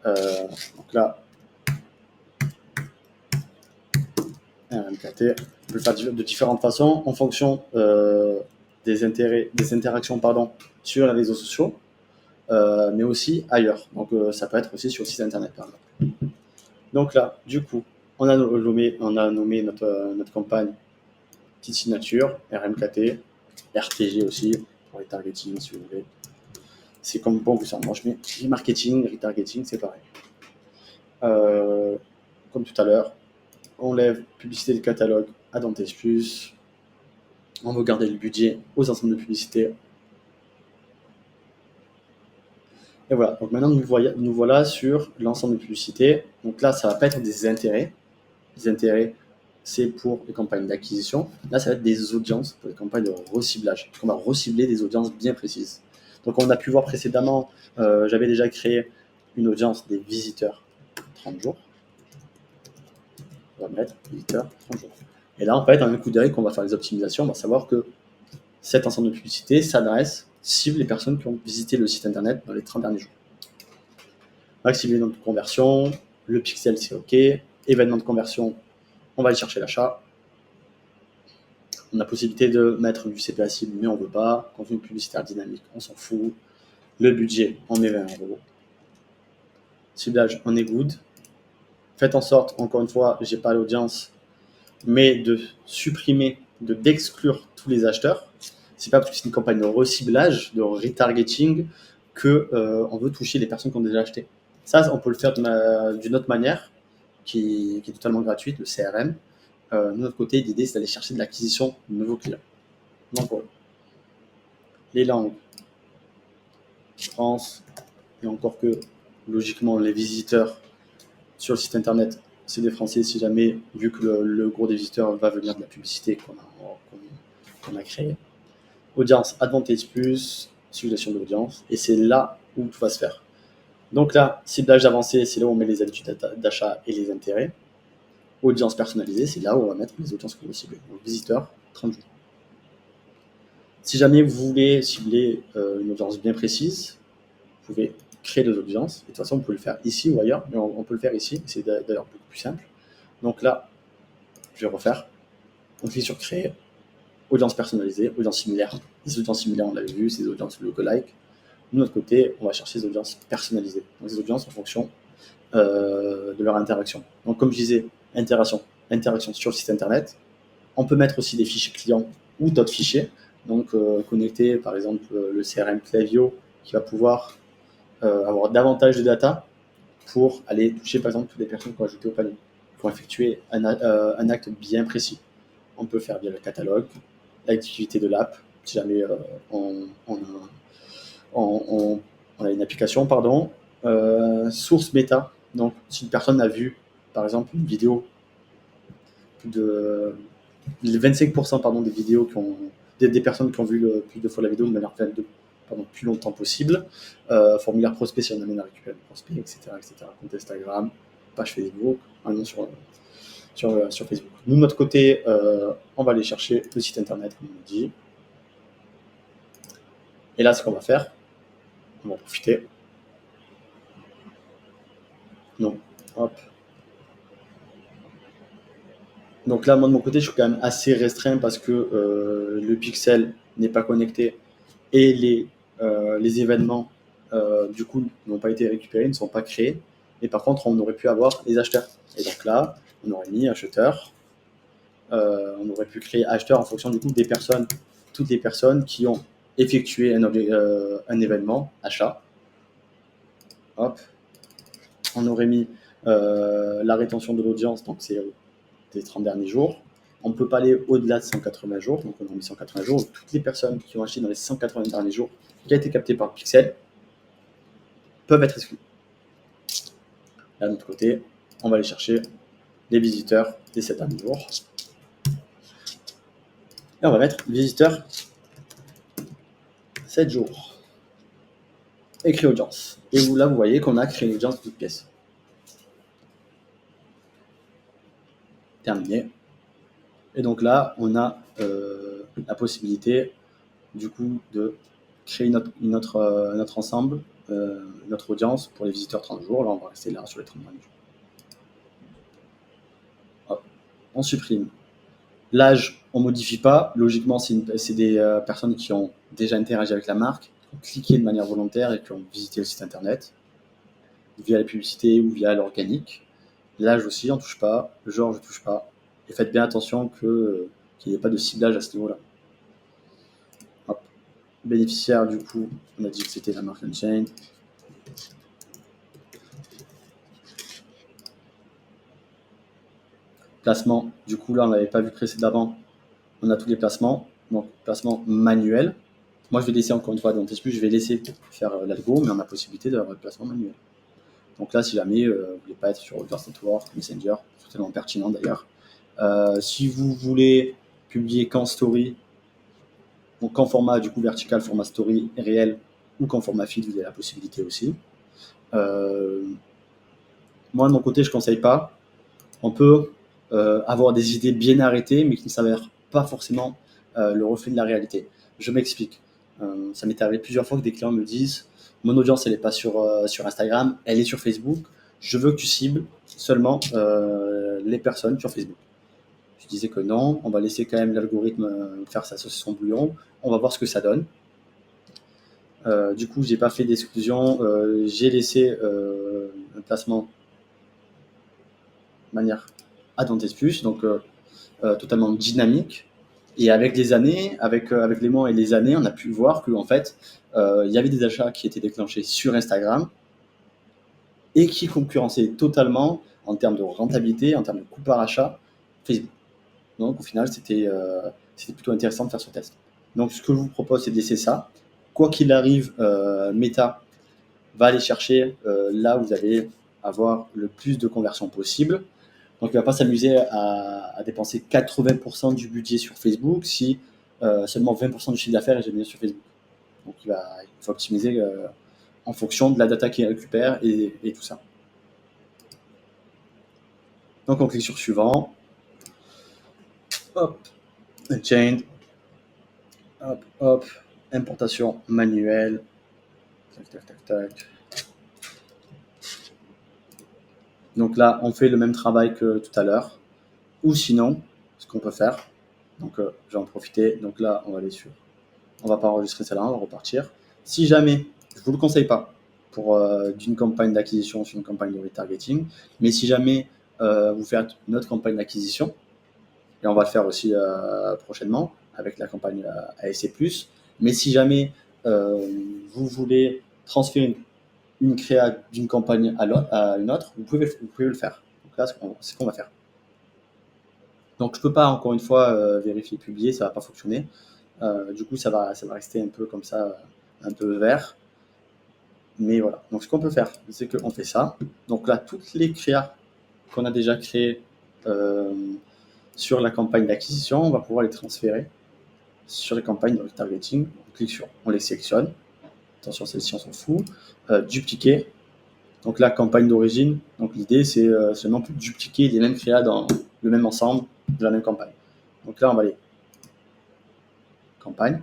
Donc là, RMKT, on peut le faire de différentes façons en fonction des interactions sur les réseaux sociaux, mais aussi ailleurs. Donc ça peut être aussi sur le site internet par exemple. Donc là, du coup, on a nommé notre campagne petite signature, RMKT, RTG aussi, pour les targeting si vous voulez. C'est comme bon vous semble. Moi je mets remarketing, retargeting, c'est pareil. Comme tout à l'heure, on lève publicité de catalogue à Dantes Plus. On veut garder le budget aux ensembles de publicité. Et voilà, donc maintenant nous voilà sur l'ensemble de publicité. Donc là, ça va pas être des intérêts. Les intérêts, c'est pour les campagnes d'acquisition. Là, ça va être des audiences pour les campagnes de reciblage. On va recibler des audiences bien précises. Donc on a pu voir précédemment, j'avais déjà créé une audience des visiteurs 30 jours. On va mettre visiteurs 30 jours. Et là, en fait, dans un coup d'œil, qu'on va faire les optimisations, on va savoir que cet ensemble de publicité cible les personnes qui ont visité le site internet dans les 30 derniers jours. On va cibler notre conversion, le pixel c'est OK, événement de conversion, on va aller chercher l'achat. On a possibilité de mettre du CPA cible, mais on ne veut pas. Contenu publicitaire dynamique, on s'en fout. Le budget, on met 20 €. Ciblage, on est good. Faites en sorte, encore une fois, j'ai pas l'audience, mais de supprimer, d'exclure tous les acheteurs. C'est pas parce que c'est une campagne de reciblage, de retargeting, que on veut toucher les personnes qui ont déjà acheté. Ça, on peut le faire d'une autre manière, qui est totalement gratuite, le CRM. De notre côté, l'idée, c'est d'aller chercher de l'acquisition de nouveaux clients. Donc, voilà. Les langues, France, et encore que, logiquement, les visiteurs sur le site internet, c'est des Français, si jamais, vu que le gros des visiteurs va venir de la publicité qu'on a créée. Audience, Advantage Plus, simulation de l'audience, et c'est là où tout va se faire. Donc là, ciblage avancé, c'est là où on met les habitudes d'achat et les intérêts. Audience personnalisée, c'est là où on va mettre les audiences que vous ciblez. Donc visiteurs, 30 jours. Si jamais vous voulez cibler une audience bien précise, vous pouvez créer des audiences. Et de toute façon, vous pouvez le faire ici ou ailleurs, mais on peut le faire ici. C'est d'ailleurs beaucoup plus simple. Donc là, je vais refaire. On clique sur créer. Audience personnalisée, audience similaire. Les audiences similaires, on l'avait vu, c'est des audiences lookalike. De notre côté, on va chercher des audiences personnalisées. Donc des audiences en fonction de leur interaction. Donc comme je disais, interaction sur le site internet. On peut mettre aussi des fichiers clients ou d'autres fichiers. Donc connecter par exemple le CRM Klaviyo qui va pouvoir avoir davantage de data pour aller toucher par exemple toutes les personnes qui ont ajouté au panier, pour effectuer un acte bien précis. On peut faire via le catalogue, l'activité de l'app, si jamais on a une application, source méta. Donc si une personne a vu par exemple une vidéo de les 25% des vidéos des personnes qui ont vu plus de fois la vidéo de manière plus longtemps possible. Formulaire prospect si on amène à récupérer le prospect, etc. Compte Instagram, page Facebook, un nom sur Facebook. Nous, de notre côté, on va aller chercher le site internet, comme on dit. Et là, ce qu'on va faire, on va profiter. Donc, hop. Donc là, moi, de mon côté, je suis quand même assez restreint parce que le pixel n'est pas connecté et les événements, du coup, n'ont pas été récupérés, ne sont pas créés. Et par contre, on aurait pu avoir les acheteurs. Et donc là, on aurait mis acheteur. On aurait pu créer acheteur en fonction du coup des personnes, toutes les personnes qui ont effectué un événement achat. Hop. On aurait mis la rétention de l'audience, donc c'est des 30 derniers jours. On ne peut pas aller au-delà de 180 jours, donc on a mis 180 jours. Toutes les personnes qui ont acheté dans les 180 derniers jours, qui a été capté par Pixel, peuvent être exclues. Là, de notre côté, on va aller chercher les visiteurs des 7 derniers jours. Et on va mettre visiteurs 7 jours. Et créer audience. Et là, vous voyez qu'on a créé une audience de toute pièce. Terminé. Et donc là, on a la possibilité du coup de créer notre ensemble, notre audience pour les visiteurs 30 jours. Là, on va rester là sur les 30 derniers jours. Hop. On supprime. L'âge, on ne modifie pas. Logiquement, c'est des personnes qui ont déjà interagi avec la marque, qui ont cliqué de manière volontaire et qui ont visité le site internet via la publicité ou via l'organique. L'âge aussi, on ne touche pas. Le genre, je ne touche pas. Et faites bien attention qu'il n'y ait pas de ciblage à ce niveau-là. Hop. Bénéficiaire, du coup, on a dit que c'était la marque Unchained. Placement, du coup, là, on n'avait pas vu précédemment. On a tous les placements. Donc, placement manuel. Moi, je vais laisser encore une fois, donc je vais laisser faire l'algo, mais on a la possibilité d'avoir le placement manuel. Donc là, si jamais vous ne voulez pas être sur First Network, Messenger, c'est tellement pertinent d'ailleurs. Si vous voulez publier qu'en story, donc qu'en format du coup vertical, format story réel, ou qu'en format feed, vous avez la possibilité aussi. Moi, de mon côté, je ne conseille pas. On peut avoir des idées bien arrêtées, mais qui ne s'avèrent pas forcément le reflet de la réalité. Je m'explique. Ça m'est arrivé plusieurs fois que des clients me disent mon audience, elle n'est pas sur Instagram, elle est sur Facebook. Je veux que tu cibles seulement les personnes sur Facebook. Je disais que non, on va laisser quand même l'algorithme faire sa sauce son bouillon. On va voir ce que ça donne. Du coup, j'ai pas fait d'exclusion. J'ai laissé un placement de manière Advantage Plus, donc totalement dynamique. Et avec les années, avec les mois et les années, on a pu voir qu'en fait, il y avait des achats qui étaient déclenchés sur Instagram et qui concurrençaient totalement en termes de rentabilité, en termes de coût par achat, Facebook. Donc au final, c'était plutôt intéressant de faire ce test. Donc ce que je vous propose, c'est de laisser ça. Quoi qu'il arrive, Meta va aller chercher là où vous allez avoir le plus de conversions possible. Donc, il ne va pas s'amuser à dépenser 80% du budget sur Facebook si seulement 20% du chiffre d'affaires est généré sur Facebook. Donc, il faut optimiser en fonction de la data qu'il récupère et tout ça. Donc, on clique sur suivant. Hop, Unchained. Hop, hop, importation manuelle. Tac, tac, tac, tac. Donc là, on fait le même travail que tout à l'heure. Ou sinon, ce qu'on peut faire, donc je vais en profiter. Donc là, on va aller sur. On va pas enregistrer celle-là, on va repartir. Si jamais, je vous le conseille pas pour d'une campagne d'acquisition sur une campagne de retargeting, mais si jamais vous faites une autre campagne d'acquisition, et on va le faire aussi prochainement avec la campagne ASC+, mais si jamais vous voulez transférer une créa d'une campagne à une autre, vous pouvez le faire. Donc là, c'est ce qu'on va faire. Donc je peux pas, encore une fois, vérifier, publier, ça va pas fonctionner. Du coup, ça va rester un peu comme ça, un peu vert. Mais voilà. Donc, ce qu'on peut faire, c'est qu'on fait ça. Donc là, toutes les créas qu'on a déjà créées sur la campagne d'acquisition, on va pouvoir les transférer sur les campagnes de retargeting. On clique sur, on les sélectionne. Attention, celle-ci, on s'en fout. Dupliquer. Donc la campagne d'origine. Donc l'idée, c'est seulement de dupliquer les mêmes créas dans le même ensemble de la même campagne. Donc là, on va aller campagne.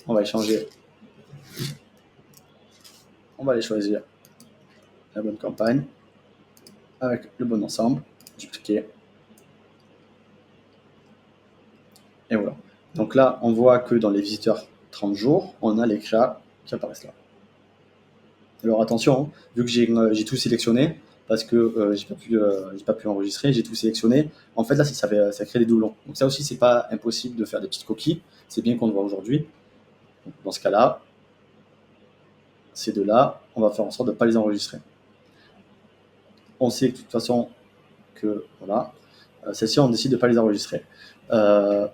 On va échanger. On va aller choisir la bonne campagne avec le bon ensemble, dupliquer. Et voilà. Donc là, on voit que dans les visiteurs 30 jours, on a les créas qui apparaissent là. Alors attention, hein, vu que j'ai tout sélectionné, parce que j'ai pas pu enregistrer, j'ai tout sélectionné. En fait, là, ça crée des doublons. Donc ça aussi, c'est pas impossible de faire des petites coquilles. C'est bien qu'on le voit aujourd'hui. Dans ce cas-là, ces deux-là, on va faire en sorte de ne pas les enregistrer. On sait de toute façon que, voilà, celles-ci, on décide de ne pas les enregistrer.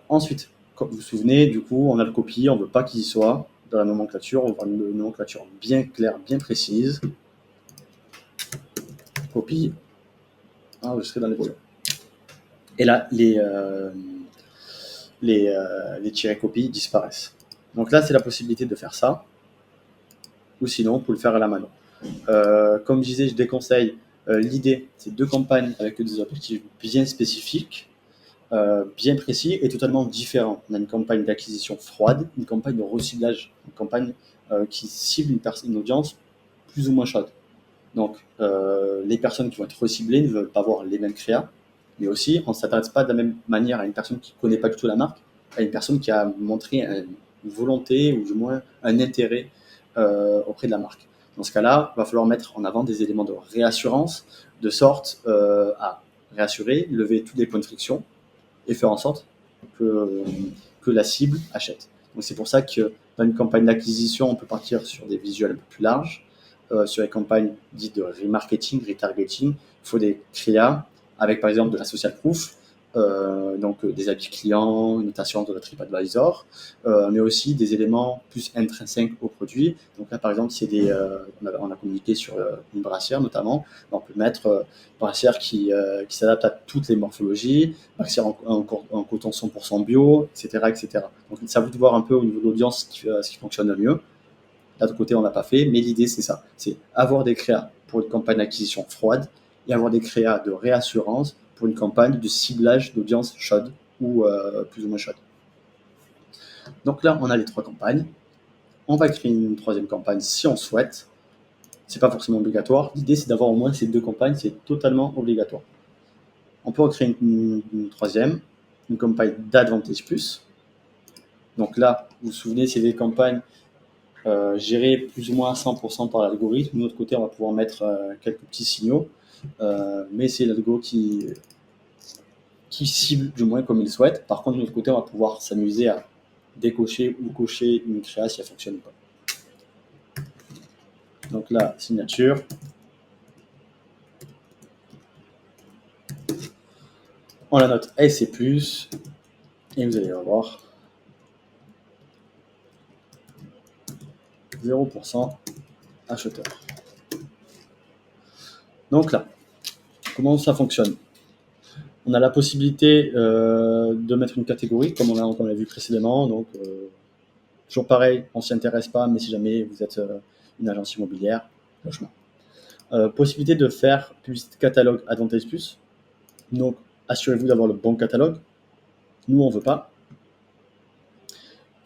Ensuite, comme vous vous souvenez, du coup, on a le copy, on ne veut pas qu'il y soit dans la nomenclature, on veut une nomenclature bien claire, bien précise. Copy, enregistrer dans les volumes. Et là, les tirés copy disparaissent. Donc là, c'est la possibilité de faire ça, ou sinon, vous pouvez le faire à la mano. Comme je disais, je déconseille. L'idée, c'est 2 campagnes avec des objectifs bien spécifiques, bien précis et totalement différents. On a une campagne d'acquisition froide, une campagne de reciblage, une campagne qui cible une audience plus ou moins chaude. Donc, les personnes qui vont être reciblées ne veulent pas voir les mêmes créas, mais aussi, on ne s'intéresse pas de la même manière à une personne qui ne connaît pas du tout la marque, à une personne qui a montré une volonté ou du moins un intérêt auprès de la marque. Dans ce cas-là, il va falloir mettre en avant des éléments de réassurance, de sorte à réassurer, lever tous les points de friction et faire en sorte que la cible achète. Donc c'est pour ça que dans une campagne d'acquisition, on peut partir sur des visuels un peu plus larges. Sur les campagnes dites de remarketing, retargeting, il faut des créas avec par exemple de la social proof, donc des avis clients, une notation de la TripAdvisor, mais aussi des éléments plus intrinsèques au produit. Donc là, par exemple, on a communiqué sur une brassière notamment. On peut mettre une brassière qui s'adapte à toutes les morphologies, brassière en coton 100% bio, etc., etc. Donc c'est à vous de voir un peu au niveau de l'audience ce qui fonctionne le mieux. Là, de côté, on n'a pas fait, mais l'idée, c'est ça. C'est avoir des créas pour une campagne d'acquisition froide et avoir des créas de réassurance pour une campagne de ciblage d'audience chaude ou plus ou moins chaude. Donc là, on a les 3 campagnes. On va créer une 3e campagne si on souhaite. C'est pas forcément obligatoire. L'idée, c'est d'avoir au moins ces 2 campagnes. C'est totalement obligatoire. On peut en créer une 3e, une campagne d'Advantage Plus. Donc là, vous vous souvenez, c'est des campagnes géré plus ou moins à 100% par l'algorithme. De notre côté, on va pouvoir mettre quelques petits signaux, mais c'est l'algo qui cible du moins comme il souhaite. Par contre, de notre côté, on va pouvoir s'amuser à décocher ou cocher une créa si elle fonctionne pas. Donc là, signature. On la note SC+, et vous allez avoir 0% acheteur. Donc là, comment ça fonctionne? On a la possibilité de mettre une catégorie, comme on l'a vu précédemment. Donc, toujours pareil, on ne s'y intéresse pas, mais si jamais vous êtes une agence immobilière, logement. Possibilité de faire publicité catalogue Advantage Plus. Donc, assurez-vous d'avoir le bon catalogue. Nous, on ne veut pas.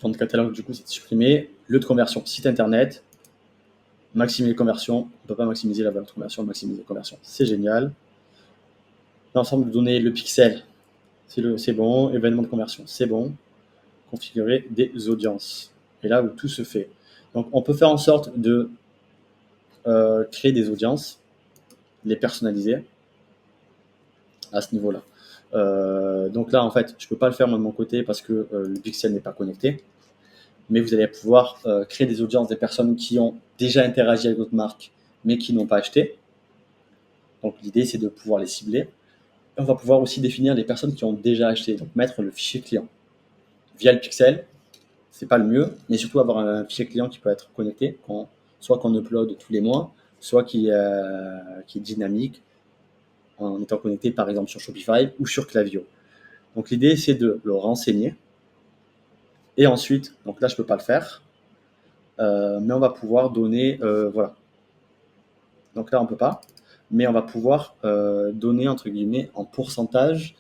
Vente catalogue, du coup, c'est supprimé. Lieu de conversion, site internet. Maximiser les conversions. On ne peut pas maximiser la valeur de conversion, maximiser les conversions. C'est génial. L'ensemble de données, le pixel, c'est bon. Événement de conversion, c'est bon. Configurer des audiences. Et là où tout se fait. Donc, on peut faire en sorte de créer des audiences, les personnaliser à ce niveau-là. Donc là, en fait, je ne peux pas le faire moi de mon côté parce que le pixel n'est pas connecté. Mais vous allez pouvoir créer des audiences des personnes qui ont déjà interagi avec votre marque, mais qui n'ont pas acheté. Donc l'idée, c'est de pouvoir les cibler. Et on va pouvoir aussi définir les personnes qui ont déjà acheté. Donc mettre le fichier client via le pixel, c'est pas le mieux, mais surtout avoir un fichier client qui peut être connecté, soit qu'on upload tous les mois, soit qui est dynamique en étant connecté par exemple sur Shopify ou sur Klaviyo. Donc l'idée, c'est de le renseigner. Et ensuite, donc là, je ne peux pas le faire, mais on va pouvoir donner, voilà. Donc là, on ne peut pas. mais on va pouvoir donner, entre guillemets, en pourcentage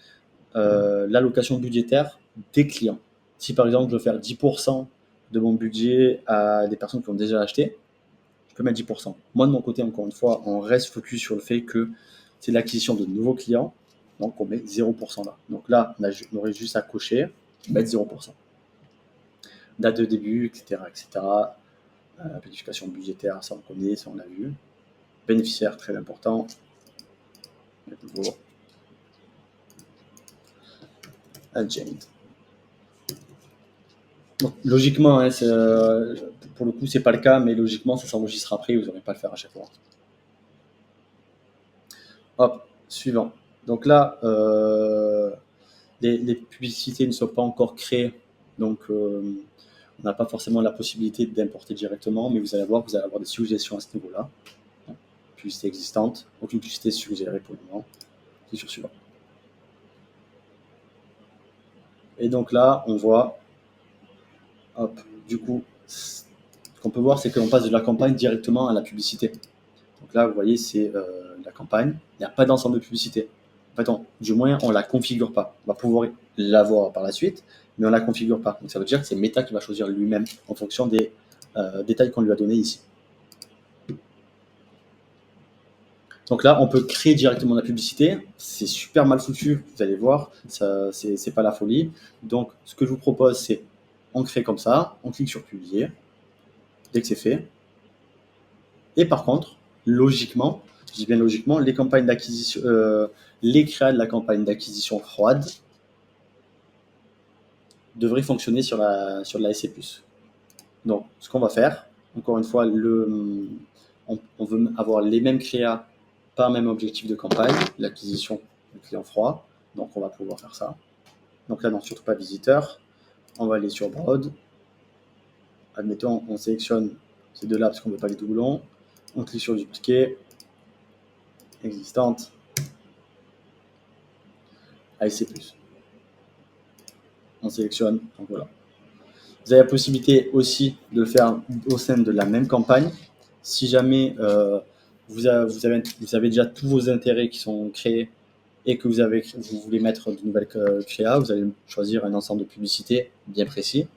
l'allocation budgétaire des clients. Si par exemple je veux faire 10% de mon budget à des personnes qui ont déjà acheté, je peux mettre 10%. Moi de mon côté, encore une fois, on reste focus sur le fait que c'est l'acquisition de nouveaux clients, donc on met 0% là. Donc là, on aurait juste à cocher, mettre 0%. Date de début, etc. etc. Planification budgétaire, ça on connaît, ça on l'a vu. Bénéficiaire, très important. Nouveau. Agent. Donc, logiquement, hein, pour le coup, c'est pas le cas, mais logiquement, ça s'enregistre après, vous n'aurez pas à le faire à chaque fois. Hop, suivant. Donc là, les publicités ne sont pas encore créées, donc on n'a pas forcément la possibilité d'importer directement, mais vous allez avoir des suggestions à ce niveau-là. Publicité existante, aucune publicité suggérée pour le moment. C'est sur suivant. Et donc là, on voit, hop, du coup, ce qu'on peut voir, c'est qu'on passe de la campagne directement à la publicité. Donc là, vous voyez, c'est la campagne. Il n'y a pas d'ensemble de publicité. En fait, du moins, on ne la configure pas. On va pouvoir l'avoir par la suite, mais on ne la configure pas. Donc ça veut dire que c'est Meta qui va choisir lui-même en fonction des détails qu'on lui a donnés ici. Donc là, on peut créer directement la publicité. C'est super mal foutu, vous allez voir, c'est pas la folie. Donc, ce que je vous propose, c'est on crée comme ça, on clique sur publier, dès que c'est fait. Et par contre, logiquement, je dis bien logiquement, les campagnes d'acquisition, les créas de la campagne d'acquisition froide devraient fonctionner sur la SC+. Donc, ce qu'on va faire, encore une fois, on veut avoir les mêmes créas par même objectif de campagne, l'acquisition du client froid. Donc, on va pouvoir faire ça. Donc là, non, surtout pas visiteur. On va aller sur Broad. Admettons, on sélectionne ces deux-là parce qu'on ne veut pas les doublons. On clique sur dupliquer. Existante. ASC+. On sélectionne. Donc voilà. Vous avez la possibilité aussi de le faire au sein de la même campagne. Si jamais vous avez déjà tous vos intérêts qui sont créés et que vous voulez mettre de nouvelles créas, vous allez choisir un ensemble de publicités bien précis.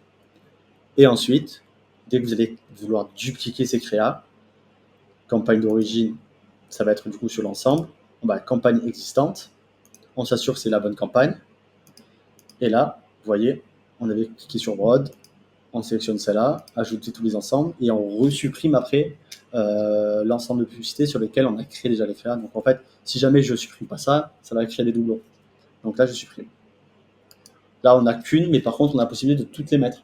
Et ensuite, dès que vous allez vouloir dupliquer ces créas, campagne d'origine, ça va être du coup sur l'ensemble. Campagne existante, on s'assure que c'est la bonne campagne. Et là, vous voyez, on avait cliqué sur Broad, on sélectionne celle-là, ajouter tous les ensembles, et on resupprime après l'ensemble de publicités sur lesquelles on a créé déjà les créas. Donc en fait, si jamais je ne supprime pas ça, ça va créer des doublons. Donc là, je supprime. Là, on n'a qu'une, mais par contre, on a la possibilité de toutes les mettre.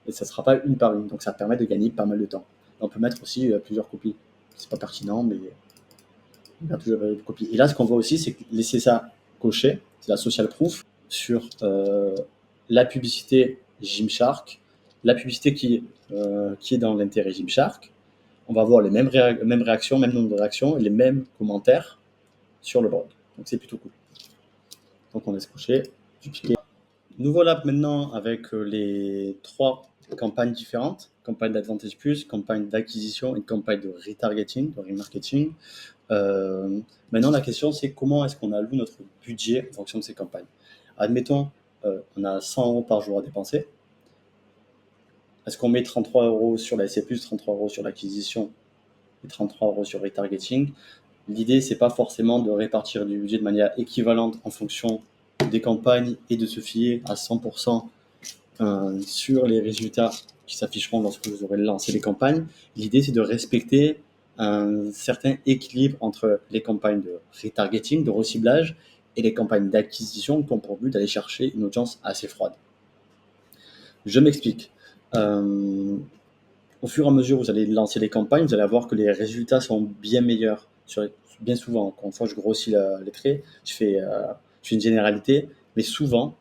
Et ça ne sera pas une par une. Donc ça permet de gagner pas mal de temps. Et on peut mettre aussi plusieurs copies. C'est pas pertinent, mais il y a plusieurs copies. Et là, ce qu'on voit aussi, c'est que laisser ça coché, c'est la social proof, sur la publicité Gymshark, la publicité qui est dans l'intérêt Gymshark. On va avoir les mêmes réactions, même nombre de réactions et les mêmes commentaires sur le blog. Donc c'est plutôt cool. Donc on laisse cocher, dupliquer. Nous voilà maintenant avec les trois campagnes différentes, campagne d'Advantage Plus, campagne d'acquisition et campagne de retargeting, de remarketing. Maintenant la question c'est comment est-ce qu'on alloue notre budget en fonction de ces campagnes. Admettons, on a 100 euros par jour à dépenser. Est-ce qu'on met 33 euros sur la SC+, 33 euros sur l'acquisition et 33 euros sur retargeting? L'idée, c'est pas forcément de répartir du budget de manière équivalente en fonction des campagnes et de se fier à 100% sur les résultats qui s'afficheront lorsque vous aurez lancé les campagnes. L'idée, c'est de respecter un certain équilibre entre les campagnes de retargeting, de reciblage, et les campagnes d'acquisition qui ont pour but d'aller chercher une audience assez froide. Je m'explique. Au fur et à mesure où vous allez lancer les campagnes, vous allez voir que les résultats sont bien meilleurs. Bien souvent, encore une fois, je grossis les traits, je fais une généralité, mais souvent,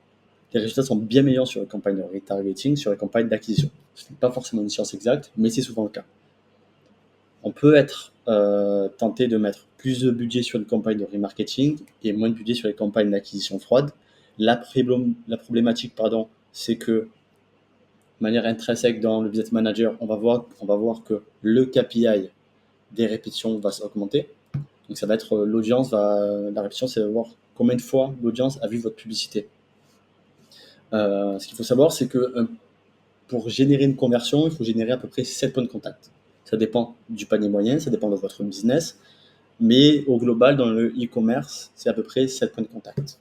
les résultats sont bien meilleurs sur les campagnes de retargeting, sur les campagnes d'acquisition. Ce n'est pas forcément une science exacte, mais c'est souvent le cas. On peut être tenté de mettre plus de budget sur les campagnes de remarketing et moins de budget sur les campagnes d'acquisition froide. La problématique, c'est que de manière intrinsèque dans le business manager, on va voir que le KPI des répétitions va s'augmenter. Donc ça va être l'audience, la répétition, c'est de voir combien de fois l'audience a vu votre publicité. Ce qu'il faut savoir, c'est que pour générer une conversion, il faut générer à peu près 7 points de contact. Ça dépend du panier moyen, ça dépend de votre business, mais au global, dans le e-commerce, c'est à peu près 7 points de contact.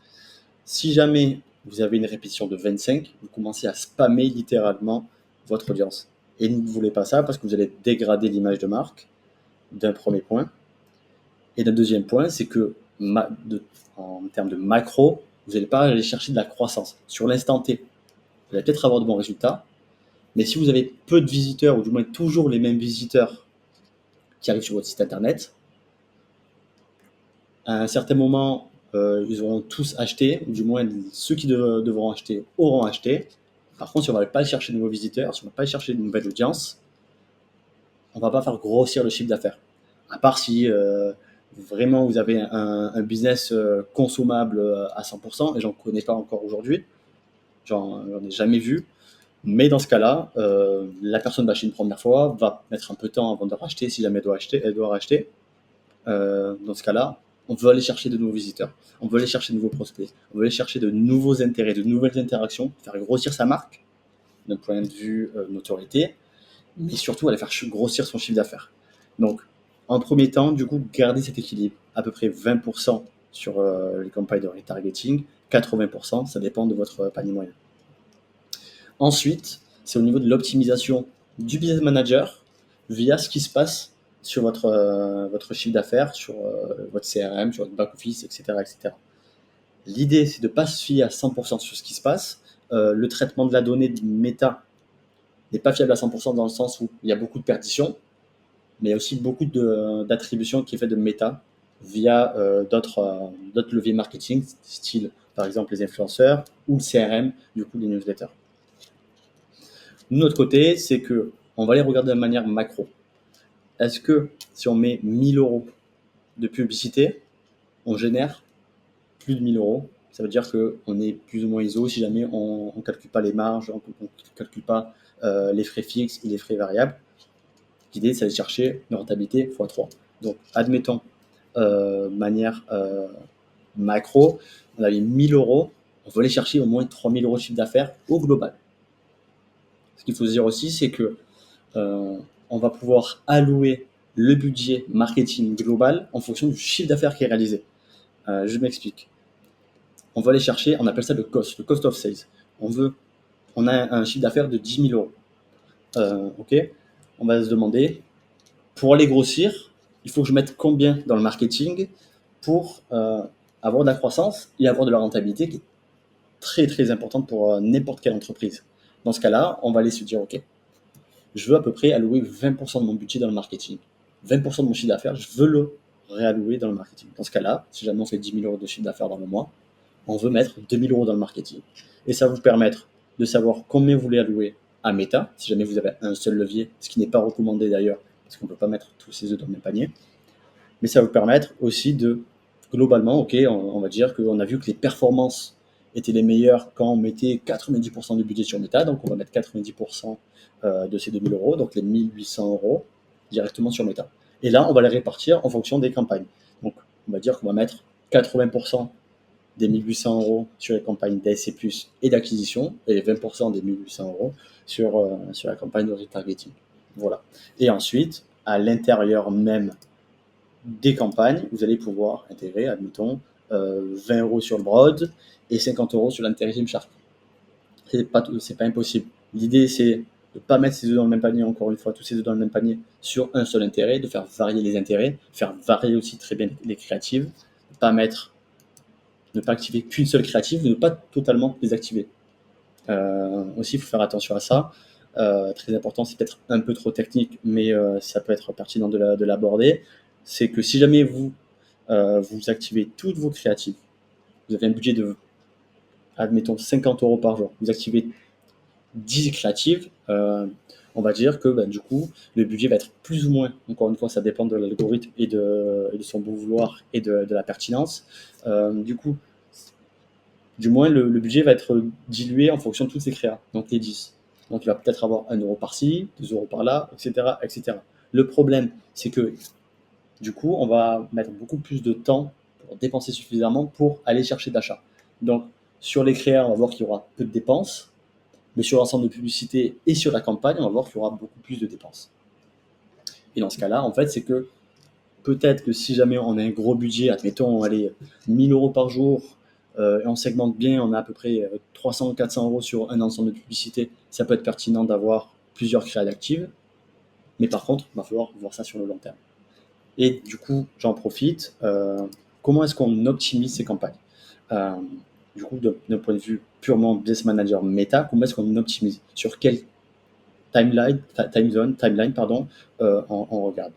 Si jamais vous avez une répétition de 25, vous commencez à spammer littéralement votre audience. Et vous ne voulez pas ça parce que vous allez dégrader l'image de marque, d'un premier point. Et d'un deuxième point, c'est que en termes de macro, vous n'allez pas aller chercher de la croissance. Sur l'instant T, vous allez peut-être avoir de bons résultats, mais si vous avez peu de visiteurs, ou du moins toujours les mêmes visiteurs qui arrivent sur votre site internet, à un certain moment, ils auront tous acheté, ou du moins ceux qui devront acheter auront acheté. Par contre, si on ne va pas chercher de nouveaux visiteurs, si on ne va pas chercher de nouvelles audiences, on ne va pas faire grossir le chiffre d'affaires. À part si vraiment vous avez un business consommable à 100%, et j'en connais pas encore aujourd'hui, j'en ai jamais vu. Mais dans ce cas-là, la personne va acheter une première fois, va mettre un peu de temps avant de racheter, si jamais elle doit racheter. Dans ce cas-là, on veut aller chercher de nouveaux visiteurs, on veut aller chercher de nouveaux prospects, on veut aller chercher de nouveaux intérêts, de nouvelles interactions, faire grossir sa marque d'un point de vue notoriété, mais surtout aller faire grossir son chiffre d'affaires. Donc, en premier temps, du coup, gardez cet équilibre, à peu près 20% sur les campagnes de retargeting, 80%, ça dépend de votre panier moyen. Ensuite, c'est au niveau de l'optimisation du business manager via ce qui se passe sur votre chiffre d'affaires, sur votre CRM, sur votre back-office, etc., etc. L'idée, c'est de ne pas se fier à 100% sur ce qui se passe. Le traitement de la donnée de méta n'est pas fiable à 100% dans le sens où il y a beaucoup de perditions, mais il y a aussi beaucoup d'attribution qui est faite de méta via d'autres leviers marketing, style par exemple les influenceurs ou le CRM, du coup les newsletters. De notre côté, c'est que on va les regarder de manière macro. Est-ce que si on met 1000 euros de publicité, on génère plus de 1000 euros? Ça veut dire qu'on est plus ou moins ISO si jamais on ne calcule pas les marges, on ne calcule pas les frais fixes et les frais variables. L'idée, c'est de chercher une rentabilité x3. Donc, admettons, manière macro, on avait 1000 euros, on veut aller chercher au moins 3000 euros de chiffre d'affaires au global. Ce qu'il faut se dire aussi, c'est que on va pouvoir allouer le budget marketing global en fonction du chiffre d'affaires qui est réalisé. Je m'explique. On va aller chercher, on appelle ça le cost of sales. On a un chiffre d'affaires de 10 000 euros. Ok, on va se demander, pour aller grossir, il faut que je mette combien dans le marketing pour avoir de la croissance et avoir de la rentabilité qui est très très importante pour n'importe quelle entreprise. Dans ce cas-là, on va aller se dire, ok, je veux à peu près allouer 20% de mon budget dans le marketing. 20% de mon chiffre d'affaires, je veux le réallouer dans le marketing. Dans ce cas-là, si jamais on fait 10 000 euros de chiffre d'affaires dans le mois, on veut mettre 2 000 euros dans le marketing. Et ça va vous permettre de savoir combien vous voulez allouer à Meta, si jamais vous avez un seul levier, ce qui n'est pas recommandé d'ailleurs, parce qu'on ne peut pas mettre tous ses œufs dans le même panier. Mais ça va vous permettre aussi de, globalement, ok, on va dire qu'on a vu que les performances étaient les meilleures quand on mettait 90% du budget sur Meta, donc on va mettre 90% de ces 2 000 euros, donc les 1 800 euros directement sur Meta. Et là, on va les répartir en fonction des campagnes. Donc, on va dire qu'on va mettre 80% des 1 800 euros sur les campagnes d'ASC+, et d'acquisition, et 20% des 1 800 euros sur la campagne de retargeting. Voilà. Et ensuite, à l'intérieur même des campagnes, vous allez pouvoir intégrer, admettons, 20 euros sur le broad et 50 euros sur l'intérêt Gymshark. C'est pas impossible. L'idée, c'est de ne pas mettre ses œufs dans le même panier, encore une fois, tous ses œufs dans le même panier sur un seul intérêt, de faire varier les intérêts, faire varier aussi très bien les créatives, ne pas activer qu'une seule créative, ne pas totalement désactiver. Aussi, il faut faire attention à ça. Très important, c'est peut-être un peu trop technique, mais ça peut être pertinent de l'aborder. C'est que si jamais vous activez toutes vos créatives, vous avez un budget de, admettons, 50 euros par jour, vous activez 10 créatives, on va dire que du coup, le budget va être plus ou moins, encore une fois, ça dépend de l'algorithme et de son bon vouloir et de la pertinence. Du coup, du moins, le budget va être dilué en fonction de toutes ces créas, donc les 10. Donc, il va peut-être avoir 1 euro par-ci, 2 euros par-là, etc., etc. Le problème, c'est que Du coup, on va mettre beaucoup plus de temps pour dépenser suffisamment pour aller chercher d'achat. Donc, sur les créas, on va voir qu'il y aura peu de dépenses, mais sur l'ensemble de publicité et sur la campagne, on va voir qu'il y aura beaucoup plus de dépenses. Et dans ce cas-là, en fait, c'est que peut-être que si jamais on a un gros budget, admettons, allez, 1000 euros par jour, et on segmente bien, on a à peu près 300 ou 400 euros sur un ensemble de publicité, ça peut être pertinent d'avoir plusieurs créas actives. Mais par contre, il va falloir voir ça sur le long terme. Et du coup, j'en profite. Comment est-ce qu'on optimise ces campagnes? Euh, du coup, d'un point de vue purement business manager méta, comment est-ce qu'on optimise? Sur quelle timeline, pardon, on regarde.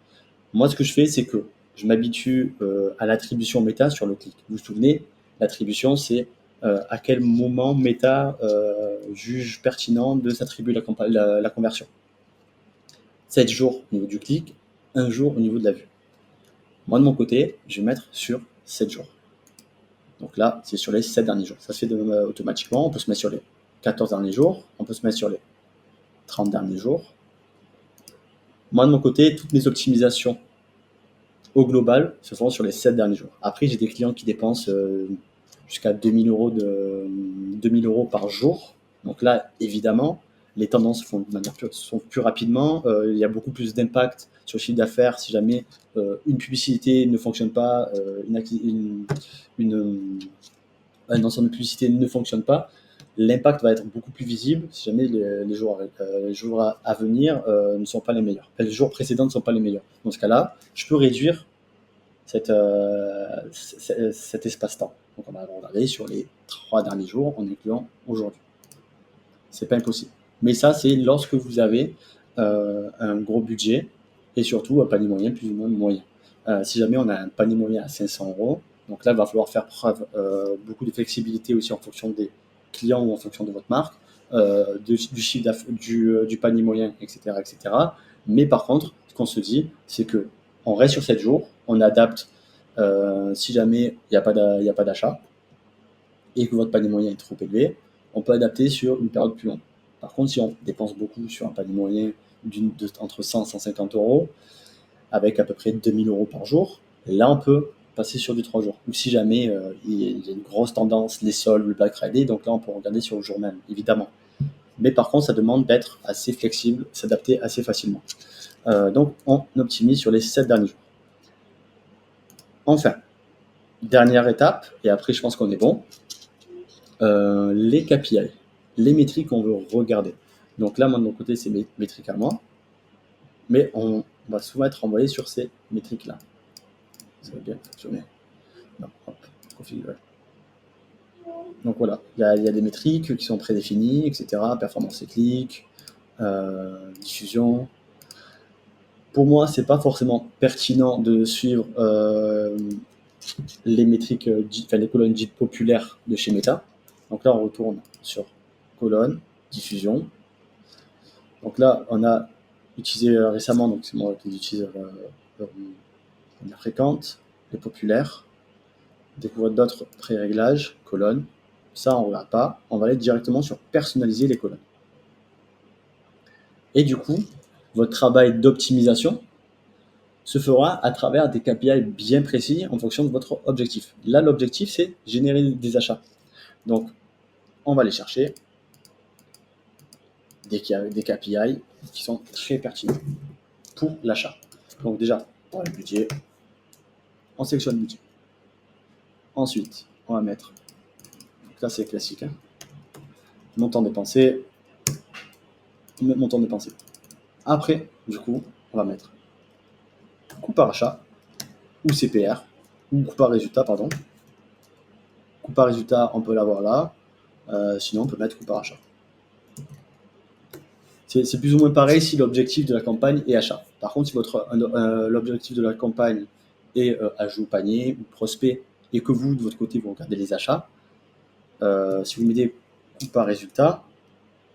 Moi, ce que je fais, c'est que je m'habitue à l'attribution méta sur le clic. Vous vous souvenez, l'attribution, c'est à quel moment méta juge pertinent de s'attribuer la conversion. 7 jours au niveau du clic, 1 jour au niveau de la vue. Moi, de mon côté, je vais mettre sur 7 jours. Donc là, c'est sur les 7 derniers jours. Ça se fait automatiquement. On peut se mettre sur les 14 derniers jours. On peut se mettre sur les 30 derniers jours. Moi, de mon côté, toutes mes optimisations au global se font sur les 7 derniers jours. Après, j'ai des clients qui dépensent jusqu'à 2000 euros par jour. Donc là, évidemment, les tendances sont plus rapidement. Il y a beaucoup plus d'impact sur le chiffre d'affaires si jamais une publicité ne fonctionne pas, un ensemble de publicités ne fonctionne pas. L'impact va être beaucoup plus visible si jamais les jours à venir ne sont pas les meilleurs. Enfin, les jours précédents ne sont pas les meilleurs. Dans ce cas-là, je peux réduire cet espace-temps. Donc on va regarder sur les 3 derniers jours en incluant aujourd'hui. C'est pas impossible. Mais ça, c'est lorsque vous avez un gros budget et surtout un panier moyen plus ou moins moyen. Si jamais on a un panier moyen à 500 euros, donc là, il va falloir faire preuve beaucoup de flexibilité aussi en fonction des clients ou en fonction de votre marque, du chiffre du panier moyen, etc., etc. Mais par contre, ce qu'on se dit, c'est que on reste sur 7 jours, on adapte si jamais il n'y a pas d'achat et que votre panier moyen est trop élevé, on peut adapter sur une période plus longue. Par contre, si on dépense beaucoup sur un panier moyen entre 100 et 150 euros, avec à peu près 2000 euros par jour, là, on peut passer sur du 3 jours. Ou si jamais il y a une grosse tendance, les soldes, le Black Friday, donc là, on peut regarder sur le jour même, évidemment. Mais par contre, ça demande d'être assez flexible, s'adapter assez facilement. Donc, on optimise sur les 7 derniers jours. Enfin, dernière étape, et après, je pense qu'on est bon, les KPI, les métriques qu'on veut regarder. Donc là, moi, de mon côté, c'est mes métriques à moi, mais on va souvent être envoyé sur ces métriques-là. Ça va bien fonctionner. Non, hop, configurer. Donc voilà, il y a des métriques qui sont prédéfinies, etc. Performance et clic, diffusion. Pour moi, c'est pas forcément pertinent de suivre les métriques, les colonnes dites populaires de chez Meta. Donc là, on retourne sur colonne, diffusion. Donc là, on a utilisé récemment, donc c'est moi qui les utilise de manière fréquente, les populaires, découvrir d'autres pré-réglages, colonnes. Ça, on ne regarde pas. On va aller directement sur personnaliser les colonnes. Et du coup, votre travail d'optimisation se fera à travers des KPI bien précis en fonction de votre objectif. Là, l'objectif, c'est générer des achats. Donc, on va aller chercher des KPI qui sont très pertinents pour l'achat. Donc déjà, dans le budget, on sélectionne le budget. Ensuite, on va mettre, donc là c'est classique, hein, montant dépensé, montant dépensé. Après, du coup, on va mettre coût par achat, ou CPR, ou coût par résultat, pardon. Coût par résultat, on peut l'avoir là, sinon on peut mettre coût par achat. C'est plus ou moins pareil si l'objectif de la campagne est achat. Par contre, si l'objectif de la campagne est ajout panier ou prospect et que vous, de votre côté, vous regardez les achats, si vous mettez coût par résultat,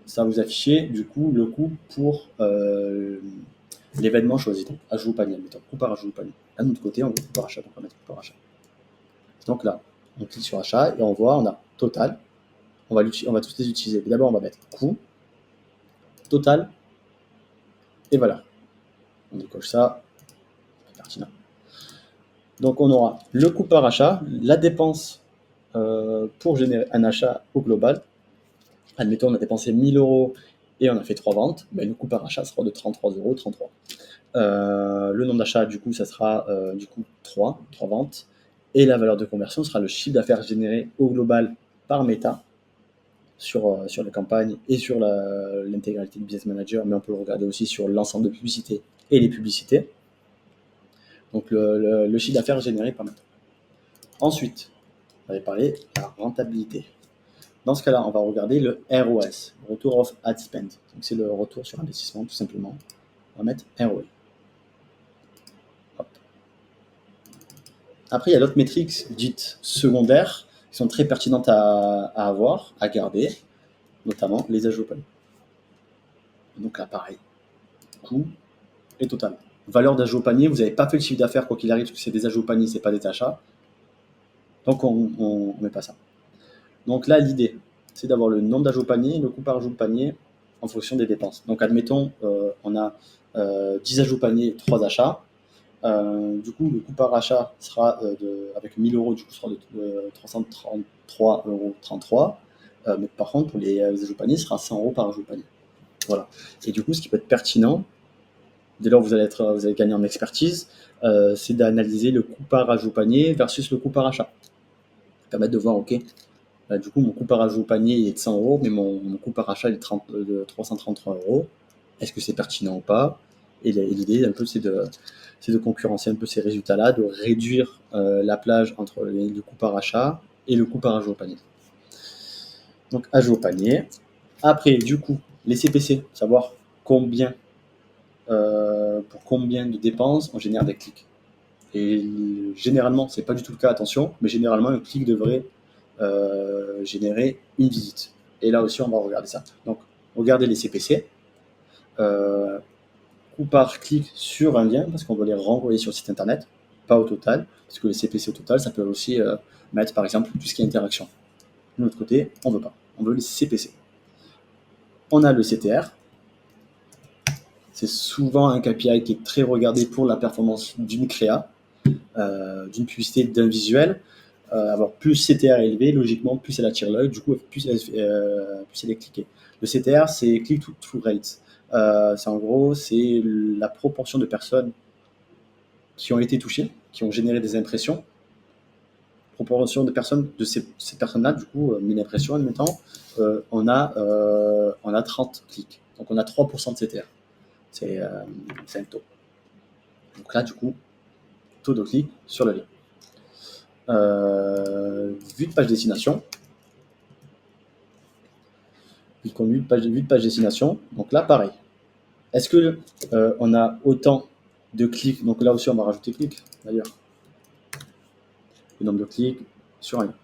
ça va vous afficher du coup le coût pour l'événement choisi. Donc ajout panier, mettons coût par ajout panier. Là, de notre côté, on veut coût par achat, donc on va mettre coût par achat. Donc là, on clique sur achat et on voit, on a total. On va tous les utiliser. D'abord, on va mettre coût, total et valeur. On décoche ça, c'est pertinent. Donc on aura le coût par achat, la dépense pour générer un achat au global. Admettons, on a dépensé 1000 euros et on a fait 3 ventes, ben, le coût par achat sera de 33,33 €. Le nombre d'achats, du coup, ça sera du coup 3 ventes. Et la valeur de conversion sera le chiffre d'affaires généré au global par Meta sur les campagnes et sur l'intégralité du Business Manager, mais on peut le regarder aussi sur l'ensemble de publicités et les publicités. Donc le chiffre d'affaires généré par Meta. Ensuite, on va parler de la rentabilité. Dans ce cas-là, on va regarder le ROS, Retour of Ad Spend. Donc c'est le retour sur investissement, tout simplement. On va mettre ROI. Hop. Après, il y a d'autres métriques dites secondaires qui sont très pertinentes à avoir, à garder, notamment les ajouts au panier. Donc là, pareil, coût et total. Valeur d'ajout au panier, vous n'avez pas fait le chiffre d'affaires quoi qu'il arrive, parce que c'est des ajouts au panier, c'est pas des achats. Donc on ne met pas ça. Donc là, l'idée, c'est d'avoir le nombre d'ajouts au panier, le coût par ajout au panier en fonction des dépenses. Donc admettons, on a 10 ajouts au panier, 3 achats. Du coup, le coût par achat sera avec 1000 euros, du coup, sera de 333,33 €. Mais par contre, pour les ajouts au panier, ce sera 100 € par ajout au panier. Voilà. Et du coup, ce qui peut être pertinent, dès lors que vous allez gagner en expertise, c'est d'analyser le coût par ajout au panier versus le coût par achat. Ça permet de voir, ok, du coup, mon coût par ajout au panier est de 100 €, mais mon coût par achat est de 333 €. Est-ce que c'est pertinent ou pas? Et l'idée, un peu, c'est de concurrencer un peu ces résultats-là, de réduire la plage entre le coût par achat et le coût par ajout au panier. Donc, ajout au panier. Après, du coup, les CPC, savoir pour combien de dépenses on génère des clics. Et généralement, c'est pas du tout le cas, attention, mais généralement, un clic devrait générer une visite. Et là aussi, on va regarder ça. Donc, regardez les CPC. Coût par clic sur un lien, parce qu'on va les renvoyer sur le site internet, pas au total, parce que les CPC au total, ça peut aussi mettre par exemple tout ce qui est interaction. De l'autre côté, on veut pas. On veut les CPC. On a le CTR. C'est souvent un KPI qui est très regardé pour la performance d'une créa, d'une publicité, d'un visuel. Avoir plus CTR élevé, logiquement, plus elle attire l'œil, du coup, plus elle est cliquée. Le CTR, c'est click-to-through rate. C'est en gros, c'est la proportion de personnes qui ont été touchées, qui ont généré des impressions. Proportion de personnes, de ces personnes-là, du coup, 1000 impressions, admettons, on a 30 clics. Donc on a 3% de CTR. C'est un taux. Donc là, du coup, taux de clic sur le lien. Vue de page destination. Vue de page destination. Donc là, pareil. Est-ce que on a autant de clics? Donc là aussi, on va rajouter clics, d'ailleurs. Le nombre de clics sur un lien.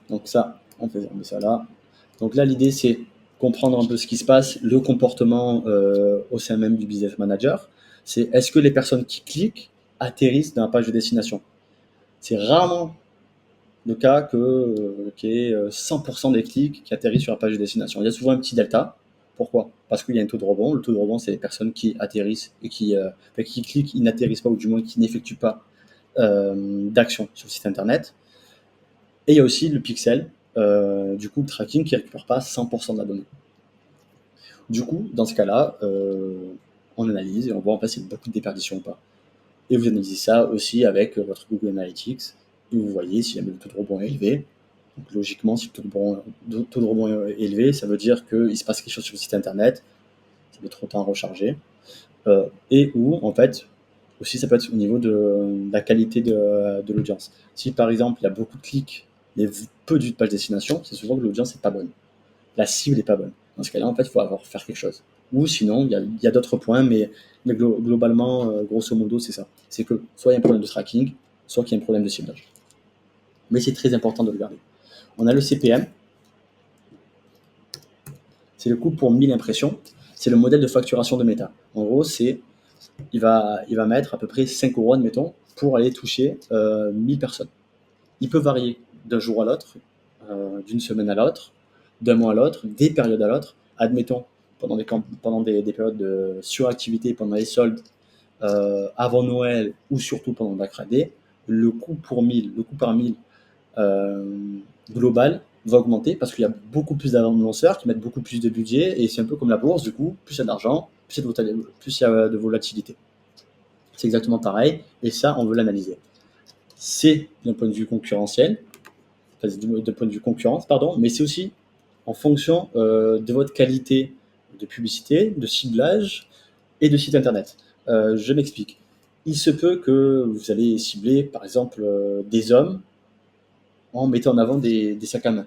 Donc ça, on met ça là. Donc là, l'idée, c'est comprendre un peu ce qui se passe, le comportement au sein même du business manager. C'est est-ce que les personnes qui cliquent atterrissent dans la page de destination? C'est rarement le cas qu'il y ait 100% des clics qui atterrissent sur la page de destination. Il y a souvent un petit delta. Pourquoi? Parce qu'il y a un taux de rebond. Le taux de rebond, c'est les personnes qui atterrissent et qui cliquent, qui n'atterrissent pas, ou du moins qui n'effectuent pas d'action sur le site internet. Et il y a aussi le pixel, du coup, le tracking qui ne récupère pas 100% de la donnée. Du coup, dans ce cas-là, on analyse et on voit en fait s'il y a beaucoup de déperdition ou pas. Et vous analysez ça aussi avec votre Google Analytics et vous voyez si le taux de rebond est élevé. Donc logiquement, si le taux de rebond est élevé, ça veut dire qu'il se passe quelque chose sur le site internet, ça met trop de temps à recharger. Et où, en fait, aussi ça peut être au niveau de la qualité de l'audience. Si par exemple il y a beaucoup de clics mais peu de vues de page destination, c'est souvent que l'audience n'est pas bonne. La cible n'est pas bonne. Dans ce cas-là, en fait, il faut faire quelque chose. Ou sinon, il y a d'autres points, mais globalement, grosso modo, c'est ça. C'est que soit il y a un problème de tracking, soit qu'il y a un problème de ciblage. Mais c'est très important de le garder. On a le CPM. C'est le coût pour 1000 impressions. C'est le modèle de facturation de Meta. En gros, il va mettre à peu près 5 euros, admettons, pour aller toucher 1000 personnes. Il peut varier d'un jour à l'autre, d'une semaine à l'autre, d'un mois à l'autre, des périodes à l'autre. Admettons, pendant des périodes de suractivité, pendant les soldes, avant Noël ou surtout pendant Black Friday, le coût par 1000 global va augmenter parce qu'il y a beaucoup plus d'annonceurs qui mettent beaucoup plus de budget et c'est un peu comme la bourse, du coup, plus il y a d'argent, plus il y a de volatilité. C'est exactement pareil et ça, on veut l'analyser. C'est d'un point de vue concurrentiel, d'un point de vue concurrence, pardon, mais c'est aussi en fonction de votre qualité de publicité, de ciblage et de site internet. Je m'explique. Il se peut que vous allez cibler, par exemple, des hommes en mettant en avant des sacs à main.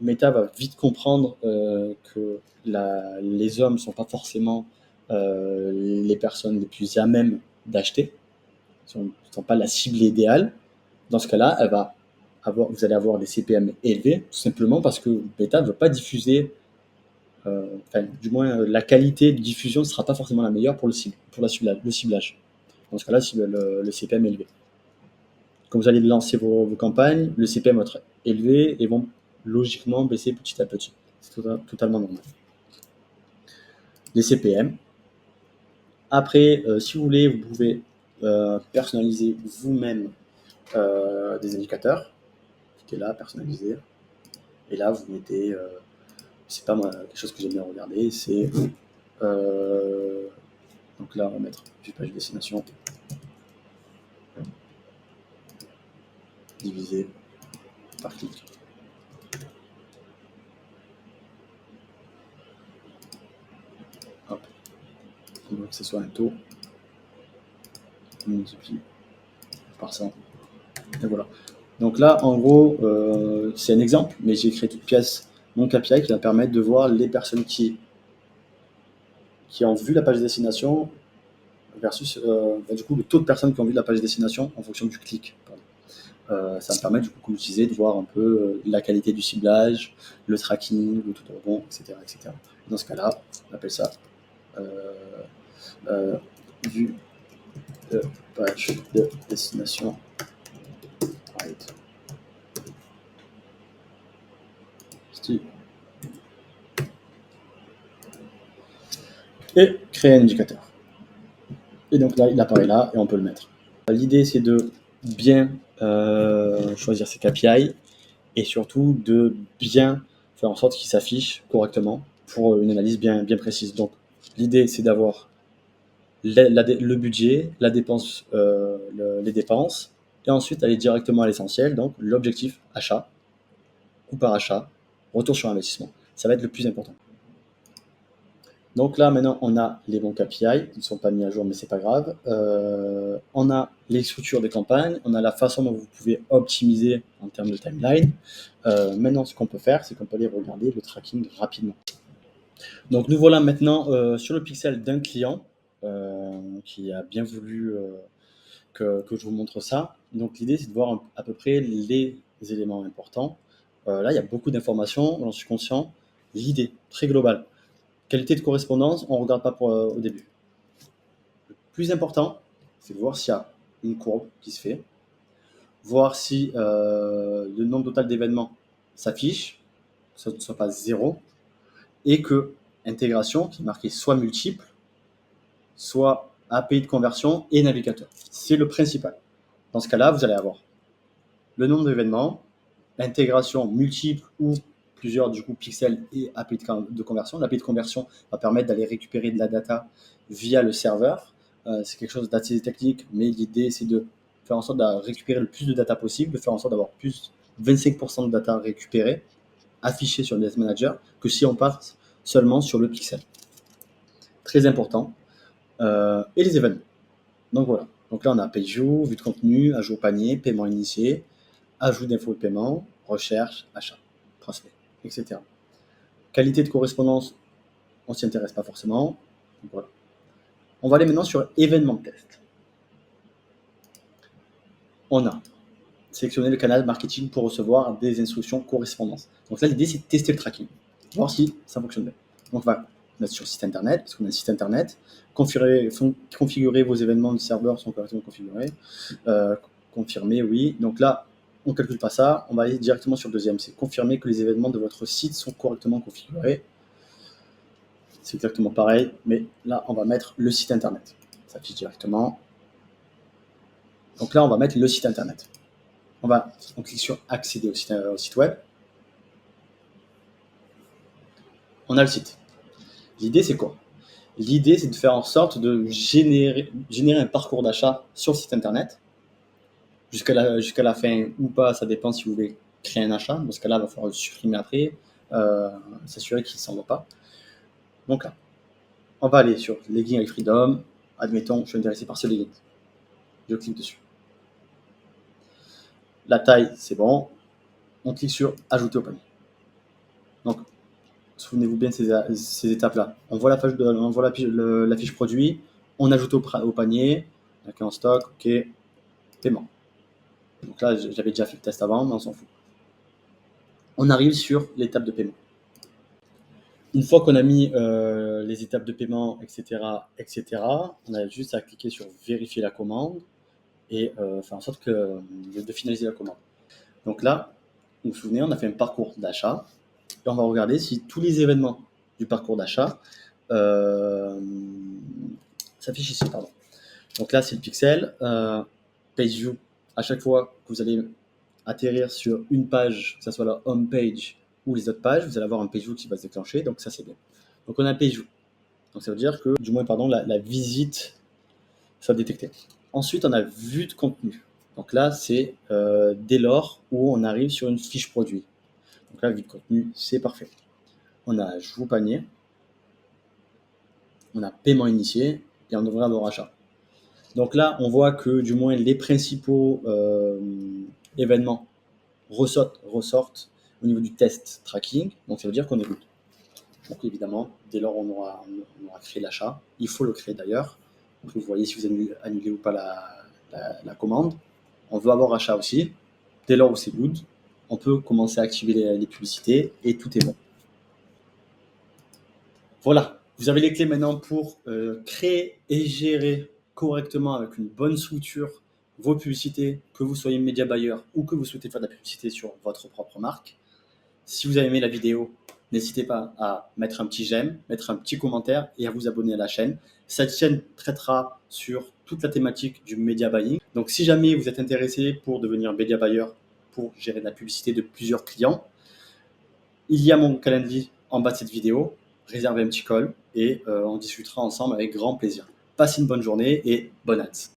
Meta va vite comprendre que les hommes ne sont pas forcément les personnes les plus à même d'acheter, ne sont pas la cible idéale. Dans ce cas-là, vous allez avoir des CPM élevés, tout simplement parce que Meta ne veut pas diffuser, du moins la qualité de diffusion ne sera pas forcément la meilleure pour le ciblage. Dans ce cas-là, si le CPM est élevé. Quand vous allez lancer vos campagnes, le CPM va être élevé et vont logiquement baisser petit à petit. C'est totalement normal. Les CPM. Après, si vous voulez, vous pouvez personnaliser vous-même des indicateurs. Cliquez là, personnaliser. Et là, vous mettez, c'est pas moi, quelque chose que j'aime bien regarder, c'est donc là, on va mettre page destination divisé par clic. Hop. Donc, que ce soit un taux, on multiplie par 100. Et voilà. Donc là, en gros, c'est un exemple, mais j'ai créé toute pièce mon KPI qui va permettre de voir les personnes qui ont vu la page de destination versus du coup le taux de personnes qui ont vu la page de destination en fonction du clic. Ça me permet du coup, comme je disais, de voir un peu la qualité du ciblage, le tracking, le taux de rebond, etc., etc. Dans ce cas-là, on appelle ça vue de page de destination. Right. Et créer un indicateur. Et donc là, il apparaît là et on peut le mettre. L'idée, c'est de bien choisir ses KPI et surtout de bien faire en sorte qu'il s'affiche correctement pour une analyse bien précise. Donc, l'idée, c'est d'avoir le budget, la dépense, les dépenses, et ensuite aller directement à l'essentiel, donc l'objectif achat, coût par achat, retour sur investissement. Ça va être le plus important. Donc là, maintenant, on a les bons KPI, ils ne sont pas mis à jour, mais c'est pas grave. On a les structures des campagnes, on a la façon dont vous pouvez optimiser en termes de timeline. Maintenant, ce qu'on peut faire, c'est qu'on peut aller regarder le tracking rapidement. Donc nous voilà maintenant sur le pixel d'un client qui a bien voulu que je vous montre ça. Donc l'idée, c'est de voir à peu près les éléments importants. Là, il y a beaucoup d'informations, j'en suis conscient. L'idée, très globale. Qualité de correspondance, on ne regarde pas au début. Le plus important, c'est de voir s'il y a une courbe qui se fait, voir si le nombre total d'événements s'affiche, que ce ne soit pas 0, et que intégration, qui est marquée soit multiple, soit API de conversion et navigateur. C'est le principal. Dans ce cas-là, vous allez avoir le nombre d'événements, intégration multiple ou plusieurs du coup pixels et API de conversion. L'API de conversion va permettre d'aller récupérer de la data via le serveur. C'est quelque chose d'assez technique, mais l'idée c'est de faire en sorte de récupérer le plus de data possible, de faire en sorte d'avoir plus 25% de data récupérée, affichée sur le Business Manager, que si on passe seulement sur le pixel. Très important. Et les événements. Donc voilà. Donc là on a page view, vue de contenu, ajout au panier, paiement initié, ajout d'infos de paiement, recherche, achat, transfert, etc. Qualité de correspondance, on ne s'y intéresse pas forcément. Donc voilà. On va aller maintenant sur événement de test. On a sélectionné le canal marketing pour recevoir des instructions correspondance. Donc là, l'idée, c'est de tester le tracking, voir si ça fonctionne bien. Donc on va mettre sur site internet, parce qu'on a un site internet, configurer vos événements de serveur sont correctement configurés, confirmer, oui. Donc là, on ne calcule pas ça, on va aller directement sur le deuxième, c'est confirmer que les événements de votre site sont correctement configurés. C'est exactement pareil, mais là, on va mettre le site internet. Ça affiche directement. Donc là, on va mettre le site internet. On clique sur accéder au site web. On a le site. L'idée, c'est quoi? L'idée, c'est de faire en sorte de générer un parcours d'achat sur le site internet. Jusqu'à la fin ou pas, ça dépend si vous voulez créer un achat. Dans ce cas-là, il va falloir le supprimer après, s'assurer qu'il ne s'en va pas. Donc là, on va aller sur Leggings avec Freedom. Admettons, je suis intéressé par ce legging. Je clique dessus. La taille, c'est bon. On clique sur ajouter au panier. Donc, souvenez-vous bien de ces étapes-là. On voit la fiche produit, on ajoute au panier, d'accord, en stock, ok, paiement. Donc là, j'avais déjà fait le test avant, mais on s'en fout. On arrive sur l'étape de paiement. Une fois qu'on a mis les étapes de paiement, etc., on a juste à cliquer sur vérifier la commande et faire en sorte de finaliser la commande. Donc là, vous vous souvenez, on a fait un parcours d'achat et on va regarder si tous les événements du parcours d'achat s'affichent ici. Pardon. Donc là, c'est le pixel. Page View, à chaque fois que vous allez atterrir sur une page, que ce soit la home page ou les autres pages, vous allez avoir un page view qui va se déclencher, donc ça c'est bien. Donc on a un page view. Donc ça veut dire que, la visite soit détectée. Ensuite, on a vue de contenu. Donc là, c'est dès lors où on arrive sur une fiche produit. Donc là, vue de contenu, c'est parfait. On a ajout au panier, on a paiement initié et on devrait avoir achat. Donc là, on voit que du moins les principaux événements ressortent au niveau du test tracking. Donc ça veut dire qu'on est good. Donc évidemment, dès lors on aura créé l'achat, il faut le créer d'ailleurs. Donc vous voyez si vous annulez ou pas la commande. On veut avoir achat aussi. Dès lors où c'est good, on peut commencer à activer les publicités et tout est bon. Voilà, vous avez les clés maintenant pour créer et gérer correctement avec une bonne structure vos publicités, que vous soyez média buyer ou que vous souhaitez faire de la publicité sur votre propre marque. Si vous avez aimé la vidéo, n'hésitez pas à mettre un petit j'aime, mettre un petit commentaire et à vous abonner à la chaîne. Cette chaîne traitera sur toute la thématique du media buying. Donc si jamais vous êtes intéressé pour devenir media buyer, pour gérer de la publicité de plusieurs clients, il y a mon calendrier en bas de cette vidéo. Réservez un petit call et on discutera ensemble avec grand plaisir. Passez une bonne journée et bonne ads.